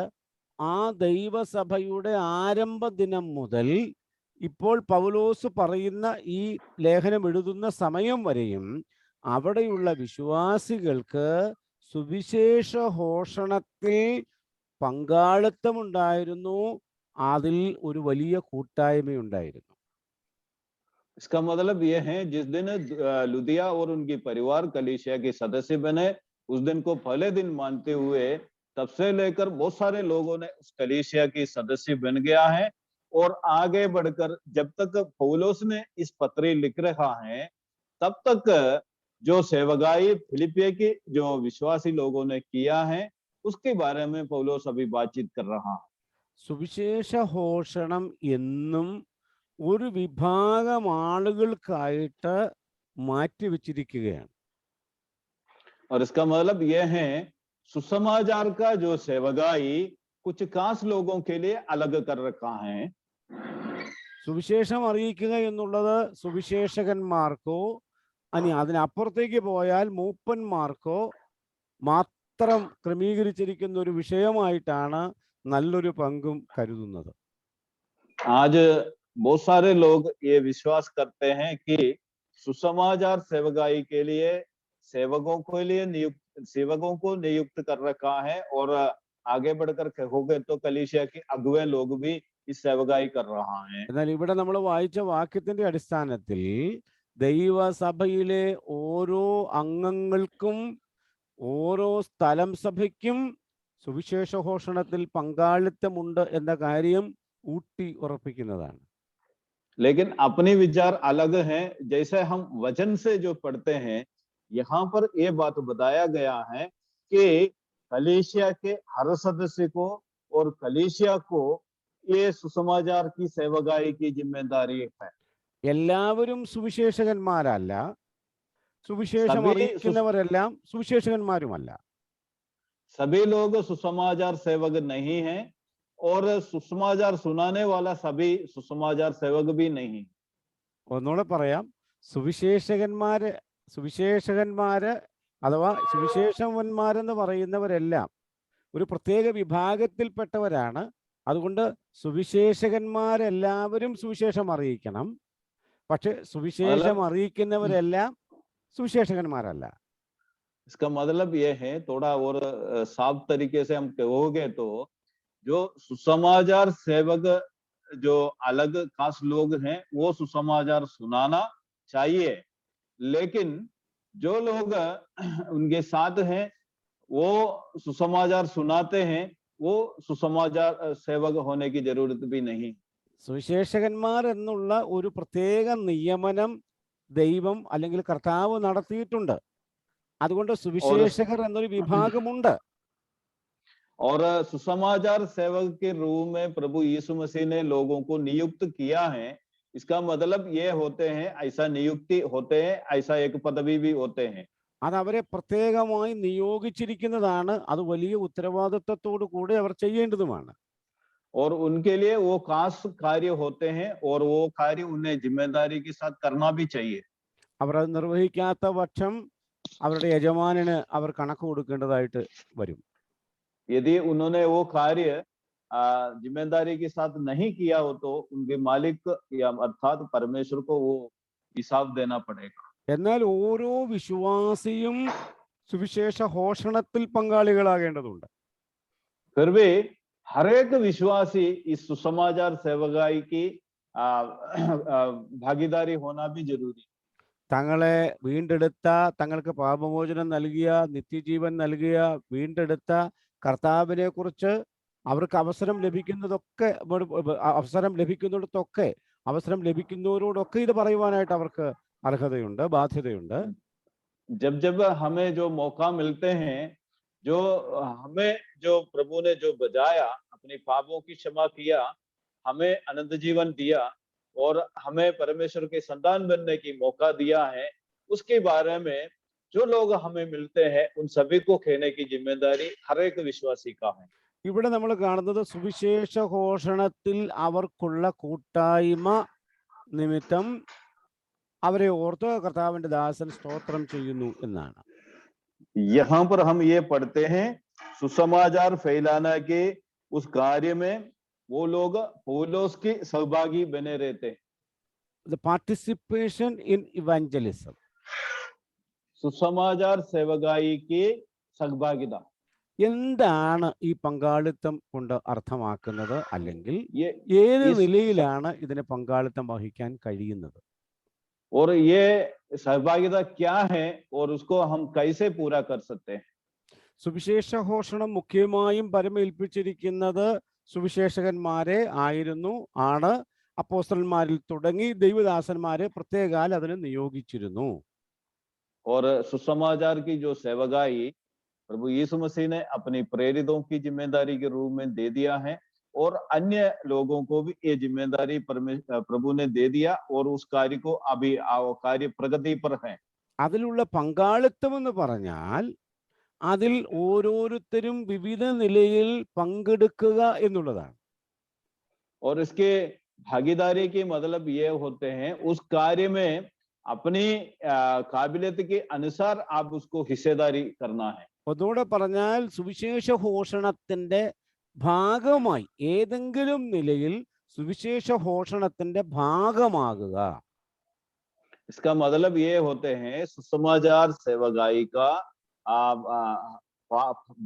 ആ ദൈവസഭയുടെ ആരംഭ ദിനം മുതൽ ഇപ്പോൾ പൗലോസ് പറയുന്ന ഈ ലേഖനം എഴുതുന്ന സമയം വരെയും അവിടെയുള്ള വിശ്വാസികൾക്ക് സുവിശേഷ ഘോഷണത്തിൽ പങ്കാളിത്തമുണ്ടായിരുന്നു, അതിൽ ഒരു വലിയ കൂട്ടായ്മയുണ്ടായിരുന്നു. इसका मतलब यह है जिस दिन लुदिया और उनकी परिवार कलीसिया के सदस्य बने उस दिन को पहले दिन मानते हुए तब से लेकर बहुत सारे लोगों ने उस कलीसिया की सदस्य बन गया है. और आगे बढ़कर जब तक पौलुस ने इस पत्री लिख रहा है तब तक जो सेवकाई फिलिपिया की जो विश्वासी लोगों ने किया है उसके बारे में पौलुस अभी बातचीत कर रहा है. സുവിശേഷ ഘോഷണം എന്നും ഒരു വിഭാഗം ആളുകൾക്കായിട്ട് മാറ്റിവെച്ചിരിക്കുകയാണ്. और इसका मतलब यह है सुसमाचार का जो सेवकाई कुछ खास लोगों के लिए अलग कर रखा है. സുവിശേഷം അറിയിക്കുക എന്നുള്ളത് സുവിശേഷകന്മാർക്കോ അനി അതിനപ്പുറത്തേക്ക് പോയാൽ മൂപ്പന്മാർക്കോ മാത്രം ക്രമീകരിച്ചിരിക്കുന്ന ഒരു വിഷയമായിട്ടാണ് നല്ലൊരു പങ്കും കരുതുന്നത്. आज बहुत सारे लोग ये विश्वास करते हैं कि सुसमाचार सेवकाई के लिए सेवकों को नियुक्त कर रखा है और आगे बढ़कर कहोगे तो कलीसिया के अगुवे लोग भी इस सेवकाई कर रहा है. എന്നാൽ ഇവിടെ നമ്മൾ വായിച്ച വാക്യത്തിന്റെ അടിസ്ഥാനത്തിൽ ദൈവസഭയിലെ ഓരോ അംഗങ്ങൾക്കും ഓരോ സ്ഥലം സഭയ്ക്കും സുവിശേഷ ഘോഷണത്തിൽ പങ്കാളിത്തമുണ്ട് എന്ന കാര്യം ഊട്ടി ഉറപ്പിക്കുന്നതാണ്. लेकिन अपने विचार अलग हैं. जैसे हम वचन से जो पढ़ते हैं यहाँ पर यह बात बताया गया है कि कलीसिया के हर सदस्य को और कलीसिया को ये सुसमाचार की सेवकाई की जिम्मेदारी है. എല്ലാവരും സുവിശേഷകന്മാരല്ല, സുവിശേഷം അറിയിക്കുന്നവരെല്ലാം സുവിശേഷകന്മാരുമല്ല. सभी लोग सुसमाचार सेवक नहीं हैं और सुसमाचार सुनाने वाला सभी सुसमाचार सेवक भी नहीं. ഒന്നുകൂടെ പറയാം, സുവിശേഷകന്മാര് അഥവാ സുവിശേഷവന്മാരെന്ന് പറയുന്നവരെല്ലാം ഒരു പ്രത്യേക വിഭാഗത്തിൽപ്പെട്ടവരാണ്. അതുകൊണ്ട് സുവിശേഷകന്മാരെല്ലാവരും സുവിശേഷം അറിയിക്കണം. പക്ഷെ സുവിശേഷം അറിയിക്കുന്നവരെല്ലാം സുവിശേഷകന്മാരല്ല. इसका मतलब ये है, थोड़ा और साफ तरीके से हम कहोगे तो जो सुसमाचार सेवक जो अलग खास लोग हैं वो सुसमाचार सुनाना चाहिए, लेकिन जो लोग उनके साथ हैं वो सुसमाचार सुनाते हैं, वो सुसमाचार सेवक होने की जरूरत भी नहीं। സുവിശേഷകന്മാർ എന്നുള്ള ഒരു പ്രത്യേക നിയമനം ദൈവം അല്ലെങ്കിൽ കർത്താവ് നടത്തിയിട്ടുണ്ട്. അതുകൊണ്ട് സുവിശേഷകർ എന്നൊരു വിഭാഗമുണ്ട്. और सुसमाचार सेवक के रूप में प्रभु यीशु मसीह ने लोगों को नियुक्त किया है। इसका मतलब ये होते हैं, ऐसा नियुक्ति होते हैं, ऐसा एक पदवी भी होते हैं। അത് അവരെ പ്രത്യേകമായി നിയോഗിച്ചിരിക്കുന്നതാണ്. അത് വലിയ ഉത്തരവാദിത്വത്തോടു കൂടെ അവർ ചെയ്യേണ്ടതുമാണ്. और उनके लिए वो खास कार्य होते हैं और वो कार्य उन्हें जिम्मेदारी के साथ करना भी चाहिए। അവർ അത് നിർവഹിക്കാത്ത പക്ഷം അവരുടെ യജമാനന് അവർ കണക്ക് കൊടുക്കേണ്ടതായിട്ട് വരും. यदि उन्होंने वो कार्य जिम्मेदारी के साथ नहीं किया हो तो उनके मालिक या अर्थात परमेश्वर को वो हिसाब देना पड़ेगा। എന്നാൽ ഓരോ വിശ്വാസിയും സുവിശേഷ ഘോഷണത്തിൽ പങ്കാളികളാകേണ്ടതുണ്ട്. फिर भी हर एक विश्वासी इस सुसमाचार सेवकाई की भागीदारी होना भी जरूरी। തങ്ങളെ വീണ്ടെടുത്ത, തങ്ങൾക്ക് പാപമോചനം നൽകിയ, നിത്യജീവൻ നൽകിയ, വീണ്ടെടുത്ത കർത്താവിനെ കുറിച്ച് അവർക്ക് അവസരം ലഭിക്കുന്നിടത്തൊക്കെ അവസരം ലഭിക്കുന്നവരോടൊക്കെ ഇത് പറയുവാനായിട്ട് അവർക്ക് അർഹതയുണ്ട്, ബാധ്യതയുണ്ട്. जब जब हमें जो मौका मिलते हैं, जो हमें जो प्रभु ने जो बजाया, अपनी पापों की क्षमा किया, हमें अनंत जीवन दिया और हमें परमेश्वर के संतान बनने की मौका दिया है, उसके बारे में जो लोग हमें मिलते हैं उन सभी को कहने की जिम्मेदारी हर एक विश्वासी का है। ഇവിടെ നമ്മൾ കാണുന്നത് സുവിശേഷ ഘോഷണത്തിൽ അവർക്കുള്ള കൂട്ടായ്മ നിമിത്തം അവരെ ഓർത്ത് കർത്താവിന്റെ ദാസൻ സ്തോത്രം ചെയ്യുന്നു എന്നാണ്. यहाँ पर हम ये पढ़ते हैं, सुसमाचार फैलाना के उस कार्य में वो लोग पौलुस की सहभागी बने रहते हैं। The participation in evangelism. सुसमाचार सेवकाई की सहभागिता എന്താണ് ഈ പങ്കാളിത്തം കൊണ്ട് അർത്ഥമാക്കുന്നത്? അല്ലെങ്കിൽ ये ഏത് നിലയിലാണ് ഇതിന് പങ്കാളിത്തം വഹിക്കാൻ കഴിയുന്നത്? और ये सहभागिता क्या है और उसको हम कैसे पूरा कर सकते हैं? സുവിശേഷ ഘോഷണം മുഖ്യമായും പരമേൽപ്പിച്ചിരിക്കുന്നത് സുവിശേഷകന്മാരെ ആണ്. അപ്പോസ്തലന്മാരിൽ തുടങ്ങി ദൈവദാസന്മാരെ പ്രത്യേകാൽ അതിന് നിയോഗിച്ചിരുന്നു. और सुसमाचार की जो सेवकाई प्रभु यीशु मसीह ने अपनी प्रेरितों की जिम्मेदारी के रूप में दे दिया है और अन्य लोगों को भी ये जिम्मेदारी प्रभु ने दे दिया और उस कार्य को अभी कार्य प्रगति पर है। അതിലുള്ള പങ്കാളിത്തം എന്ന് പറഞ്ഞാൽ അതിൽ ഓരോരുത്തരും വിവിധ നിലയിൽ പങ്കെടുക്കുക എന്നുള്ളതാണ്. और इसके भागीदारी के मतलब ये होते हैं, उस कार्य में अपनी काबिलियत के अनुसार आप उसको हिस्सेदारी करना है. ഒന്നുകൂടെ പറഞ്ഞാൽ സുവിശേഷ ഘോഷണത്തിന്റെ ഭാഗമായി ഏതെങ്കിലും നിലയിൽ സുവിശേഷ ഘോഷണത്തിന്റെ ഭാഗമാകുക. इसका मतलब ये होते हैं, सुसमाचार सेवकाई का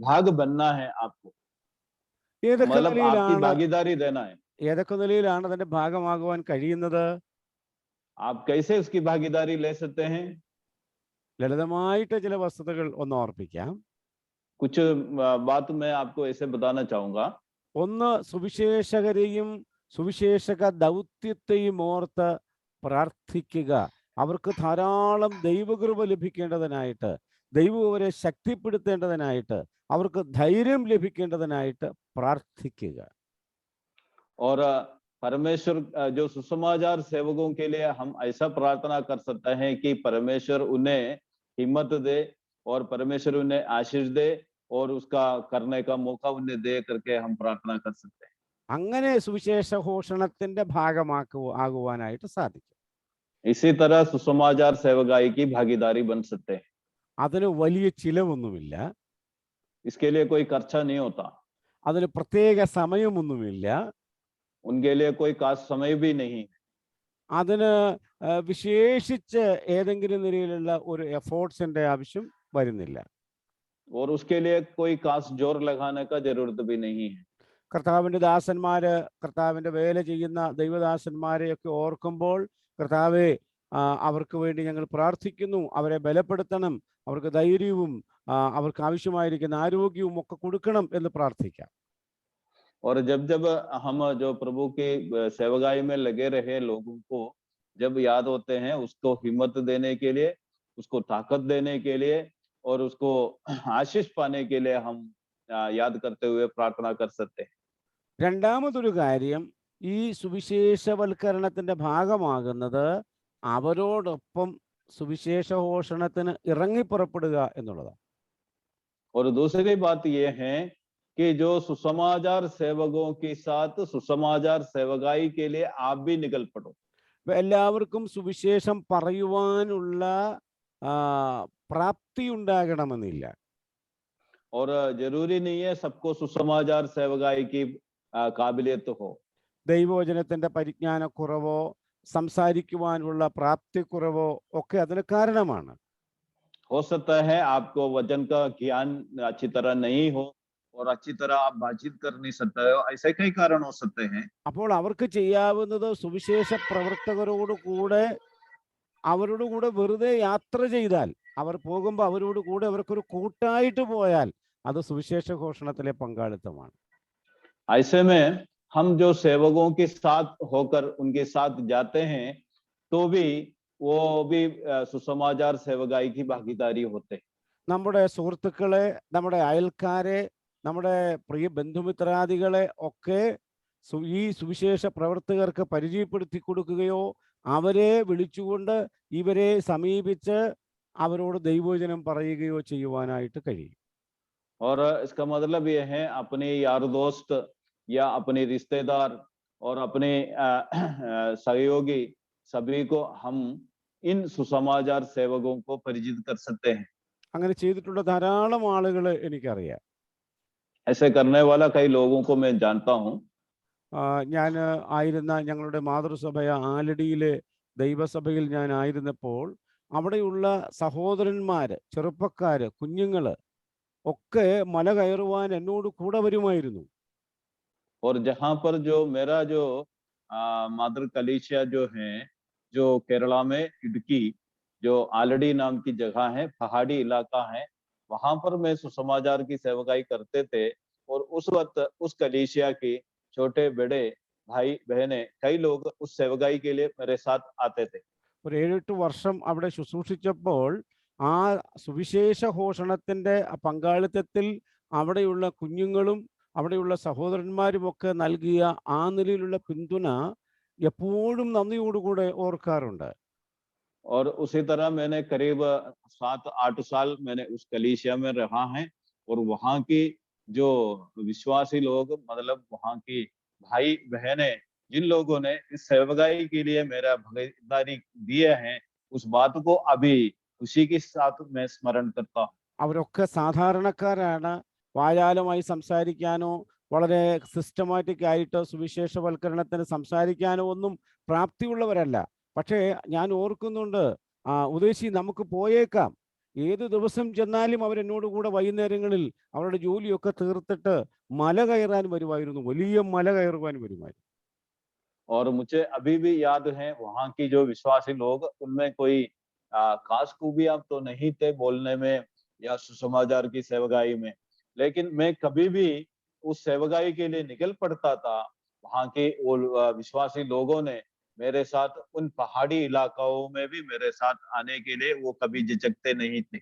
भाग बनना है आपको, मतलब आपकी भागीदारी देना है. ഏതൊക്കെ നിലയിലാണ് അതിന്റെ ഭാഗമാകുവാൻ കഴിയുന്നത്? आप कैसे उसकी भागीदारी ले सकते हैं? ലളിതമായിട്ട് ചില വസ്തുതകൾ ഒന്ന് ഓർപ്പിക്കാം. कुछ बात मैं आपको ऐसे बताना चाहूंगा. ഒന്ന്, സുവിശേഷകരെയും സുവിശേഷക ദൗത്യത്തെയും ഓർത്ത് പ്രാർത്ഥിക്കുക. അവർക്ക് ധാരാളം ദൈവകൃപ ലഭിക്കേണ്ടതിനായിട്ട്, ദൈവം അവരെ ശക്തിപ്പെടുത്തേണ്ടതിനായിട്ട്, അവർക്ക് ധൈര്യം ലഭിക്കേണ്ടതിനായിട്ട് പ്രാർത്ഥിക്കുക. और परमेश्वर जो सुसमाचार सेवकों के लिए हम ऐसा प्रार्थना कर सकते हैं कि परमेश्वर उन्हें हिम्मत दे और परमेश्वर उन्हें आशीष दे और उसका करने का मौका उन्हें दे करके हम प्रार्थना कर सकते हैं. അങ്ങനെ സുവിശേഷ ഘോഷണത്തിന്റെ ആകുവാനായിട്ട് സാധിക്കും. इसी तरह सुसमाचार सेवकाई की भागीदारी बन सकते हैं. അതിന് വലിയ ചിലവൊന്നുമില്ല. इसके लिए कोई खर्चा नहीं होता. അതിന് പ്രത്യേക സമയമൊന്നുമില്ല. उनके लिए कोई खास समय भी नहीं. അതിന് വിശേഷിച്ച് ഏതെങ്കിലും നിലയിലുള്ള ഒരു എഫോർട്സിന്റെ ആവശ്യം വരുന്നില്ല. और उसके लिए कोई खास जोर लगाने का जरूरत भी नहीं है. കർത്താവിൻ്റെ ദാസന്മാര്, കർത്താവിൻ്റെ വേല ചെയ്യുന്ന ദൈവദാസന്മാരെയൊക്കെ ഓർക്കുമ്പോൾ, കർത്താവെ, അവർക്ക് വേണ്ടി ഞങ്ങൾ പ്രാർത്ഥിക്കുന്നു, അവരെ ബലപ്പെടുത്തണം, അവർക്ക് ധൈര്യവും അവർക്ക് ആവശ്യമായിരിക്കുന്ന ആരോഗ്യവും ഒക്കെ കൊടുക്കണം എന്ന് പ്രാർത്ഥിക്കാം. और जब जब हम जो प्रभु की सेवकाई में लगे रहे लोगों को जब याद होते हैं, उसको हिम्मत देने के लिए, उसको ताकत देने के लिए और उसको आशीष पाने के लिए हम याद करते हुए प्रार्थना कर सकते हैं. രണ്ടാമതൊരു കാര്യം, ഈ സുവിശേഷവൽക്കരണത്തിന്റെ ഭാഗമാകുന്നത് അവരോടൊപ്പം സുവിശേഷഘോഷണത്തിന് ഇറങ്ങിപ്പുറപ്പെടുക എന്നുള്ളതാണ്. और दूसरी बात यह है कि जो सुसमाचार सेवकों के साथ सुसमाचार सेवकाई के लिए आप भी निकल पड़ो. എല്ലാവർക്കും സുവിശേഷം പറയുവാനുള്ള പ്രാപ്തി ഉണ്ടാകണമെന്നില്ല. और जरूरी नहीं है सबको सुसमाचार सेवकाई की काबिलियत हो. ദൈവവചനത്തിന്റെ പരിജ്ഞാനക്കുറവോ സംസാരിക്കുവാനുള്ള പ്രാപ്തിക്കുറവോ ഒക്കെ അതിന് കാരണമാണ്. हो सकता है आपको वचन का ज्ञान अच्छी तरह नहीं हो और अच्छी तरह आप बातचीत कर नहीं सकते हो, ऐसे कई कारण हो सकते हैं. അപ്പോൾ അവർക്ക് ചെയ്യാവുന്നത് സുവിശേഷ പ്രവർത്തകരോട് കൂടെ അവരോട് കൂടെ വെറുതെ യാത്ര ചെയ്താൽ, അവർ പോകുമ്പോൾ അവരോട് കൂടെ അവർക്കൊരു കൂട്ടായിട്ട് പോയാൽ അത് സുവിശേഷ ഘോഷണത്തിലെ പങ്കാളിത്തമാണ്. ऐसे में हम जो सेवकों के साथ होकर उनके साथ जाते हैं तो भी वो भी सुसमाचार सेवकाई की भागीदारी होते हैं. നമ്മുടെ സുഹൃത്തുക്കളെ, നമ്മുടെ അയൽക്കാരെ, നമ്മുടെ പ്രിയ ബന്ധുമിത്രാദികളെ ഒക്കെ ഈ സുവിശേഷ പ്രവർത്തകർക്ക് പരിചയപ്പെടുത്തി കൊടുക്കുകയോ അവരെ വിളിച്ചുകൊണ്ട് ഇവരെ സമീപിച്ച് അവരോട് ദൈവവചനം പറയുകയോ ചെയ്യുവാനായിട്ട് കഴിയും. और इसका मतलब यह है अपने यार दोस्त या अपने रिश्तेदार और अपने सहयोगी सभी को हम इन सुसमाचार सेवकों को परिचित कर सकते हैं. അങ്ങനെ ചെയ്തിട്ടുള്ള ധാരാളം ആളുകൾ എനിക്കറിയാം. ऐसे करने वाला कई लोगों को मैं जानता हूँ. ഞാൻ ആയിരുന്ന ഞങ്ങളുടെ മാതൃസഭയ ആലടിയിലെ ദൈവസഭയിൽ ഞാൻ ആയിരുന്നപ്പോൾ അവിടെയുള്ള സഹോദരന്മാര്, ചെറുപ്പക്കാര്, കുഞ്ഞുങ്ങള് ഒക്കെ മല കയറുവാൻ എന്നോട് കൂടെ വരുമായിരുന്നു. और जहाँ पर जो मेरा जो मादर कलीसिया जो है, जो केरला में इडुक्की जो आलड़ी नाम की जगह है, पहाड़ी इलाका है, वहां पर मैं सुसमाचार की सेवकाई करते थे. और उस वक्त उस कलीसिया के छोटे बड़े भाई बहने कई लोग उस सेवकाई के लिए मेरे साथ आते थे. ഒരു 7-8 വർഷം അവിടെ ശുശ്രൂഷിച്ചപ്പോൾ ആ സുവിശേഷ ഘോഷണത്തിന്റെ പങ്കാളിത്തത്തിൽ അവിടെയുള്ള കുഞ്ഞുങ്ങളും അവിടെയുള്ള സഹോദരന്മാരും ഒക്കെ നൽകിയ ആ നിലയിലുള്ള പിന്തുണ എപ്പോഴും നന്ദിയോടുകൂടെ ഓർക്കാറുണ്ട്. और उसी तरह मैंने करीब 7-8 साल मैंने उस कलीसिया में रहा है. और वहाँ की जो विश्वासी लोग, मतलब वहाँ की भाई बहने, जिन लोगों ने इस सेवकाई के लिए मेरा भागीदारी दिए हैं, उस बात को अभी खुशी के साथ मैं स्मरण करता हूँ. അവരൊക്കെ സാധാരണക്കാരാണ്. വാചാലമായി സംസാരിക്കാനോ വളരെ സിസ്റ്റമാറ്റിക് ആയിട്ട് സുവിശേഷവൽക്കരണത്തിന് സംസാരിക്കാനോ ഒന്നും പ്രാപ്തിയുള്ളവരല്ല. പക്ഷേ ഞാൻ ഓർക്കുന്നുണ്ട്, ഉദ്ദേശി നമുക്ക് പോയേക്കാം. ഏത് ദിവസം ചെന്നാലും അവരെന്നോട് കൂടെ വൈകുന്നേരങ്ങളിൽ അവരുടെ ജോലിയൊക്കെ തീർത്തിട്ട് മല കയറാൻ വരുമായിരുന്നു, വലിയ മല കയറുവാൻ വരുമായിരുന്നു. और मुझे अभी भी याद है वहाँ की जो विश्वासी लोग, उनमें कोई खास खूबियां तो नहीं थे बोलने में या सुसमाचार की सेवकाई में, लेकिन मैं कभी भी उस सेवकाई के लिए निकल पड़ता था. वहाँ के वो विश्वासी लोगों ने मेरे साथ उन पहाड़ी इलाकाओं में भी मेरे साथ आने के लिए वो कभी झिझकते नहीं थे.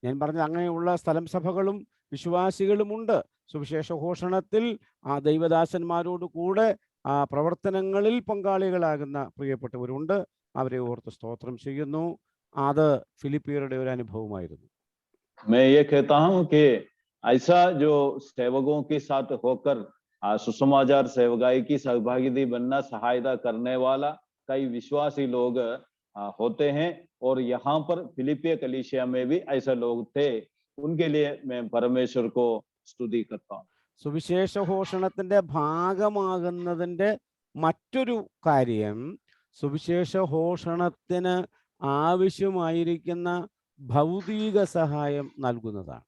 ഞാൻ പറഞ്ഞ അങ്ങനെയുള്ള സ്ഥലം സഭകളും വിശ്വാസികളുമുണ്ട്. സുവിശേഷ ഘോഷണത്തിൽ ആ ദൈവദാസന്മാരോട് കൂടെ ആ പ്രവർത്തനങ്ങളിൽ പങ്കാളികളാകുന്ന പ്രിയപ്പെട്ടവരുണ്ട്. അവരെ ഓർത്ത് സ്തോത്രം ചെയ്യുന്നു. അത് ഫിലിപ്പിയരുടെ ഒരു അനുഭവമായിരുന്നു. मैं ये कहता हूँ कि ऐसा जो सेवकों के साथ होकर सुसमाचार सेवकाई की सहभागी बनना, सहायता करने वाला कई विश्वासी लोग होते हैं. और यहाँ पर फिलिपिया कलीसिया में भी ऐसे लोग थे. उनके लिए मैं परमेश्वर को स्तुति करता हूँ. സുവിശേഷ ഘോഷണത്തിന്റെ ഭാഗമാകുന്നതിന്റെ മറ്റൊരു കാര്യം, സുവിശേഷഘോഷണത്തിന് ആവശ്യമായിരിക്കുന്ന ഭൗതിക സഹായം നൽകുന്നതാണ്.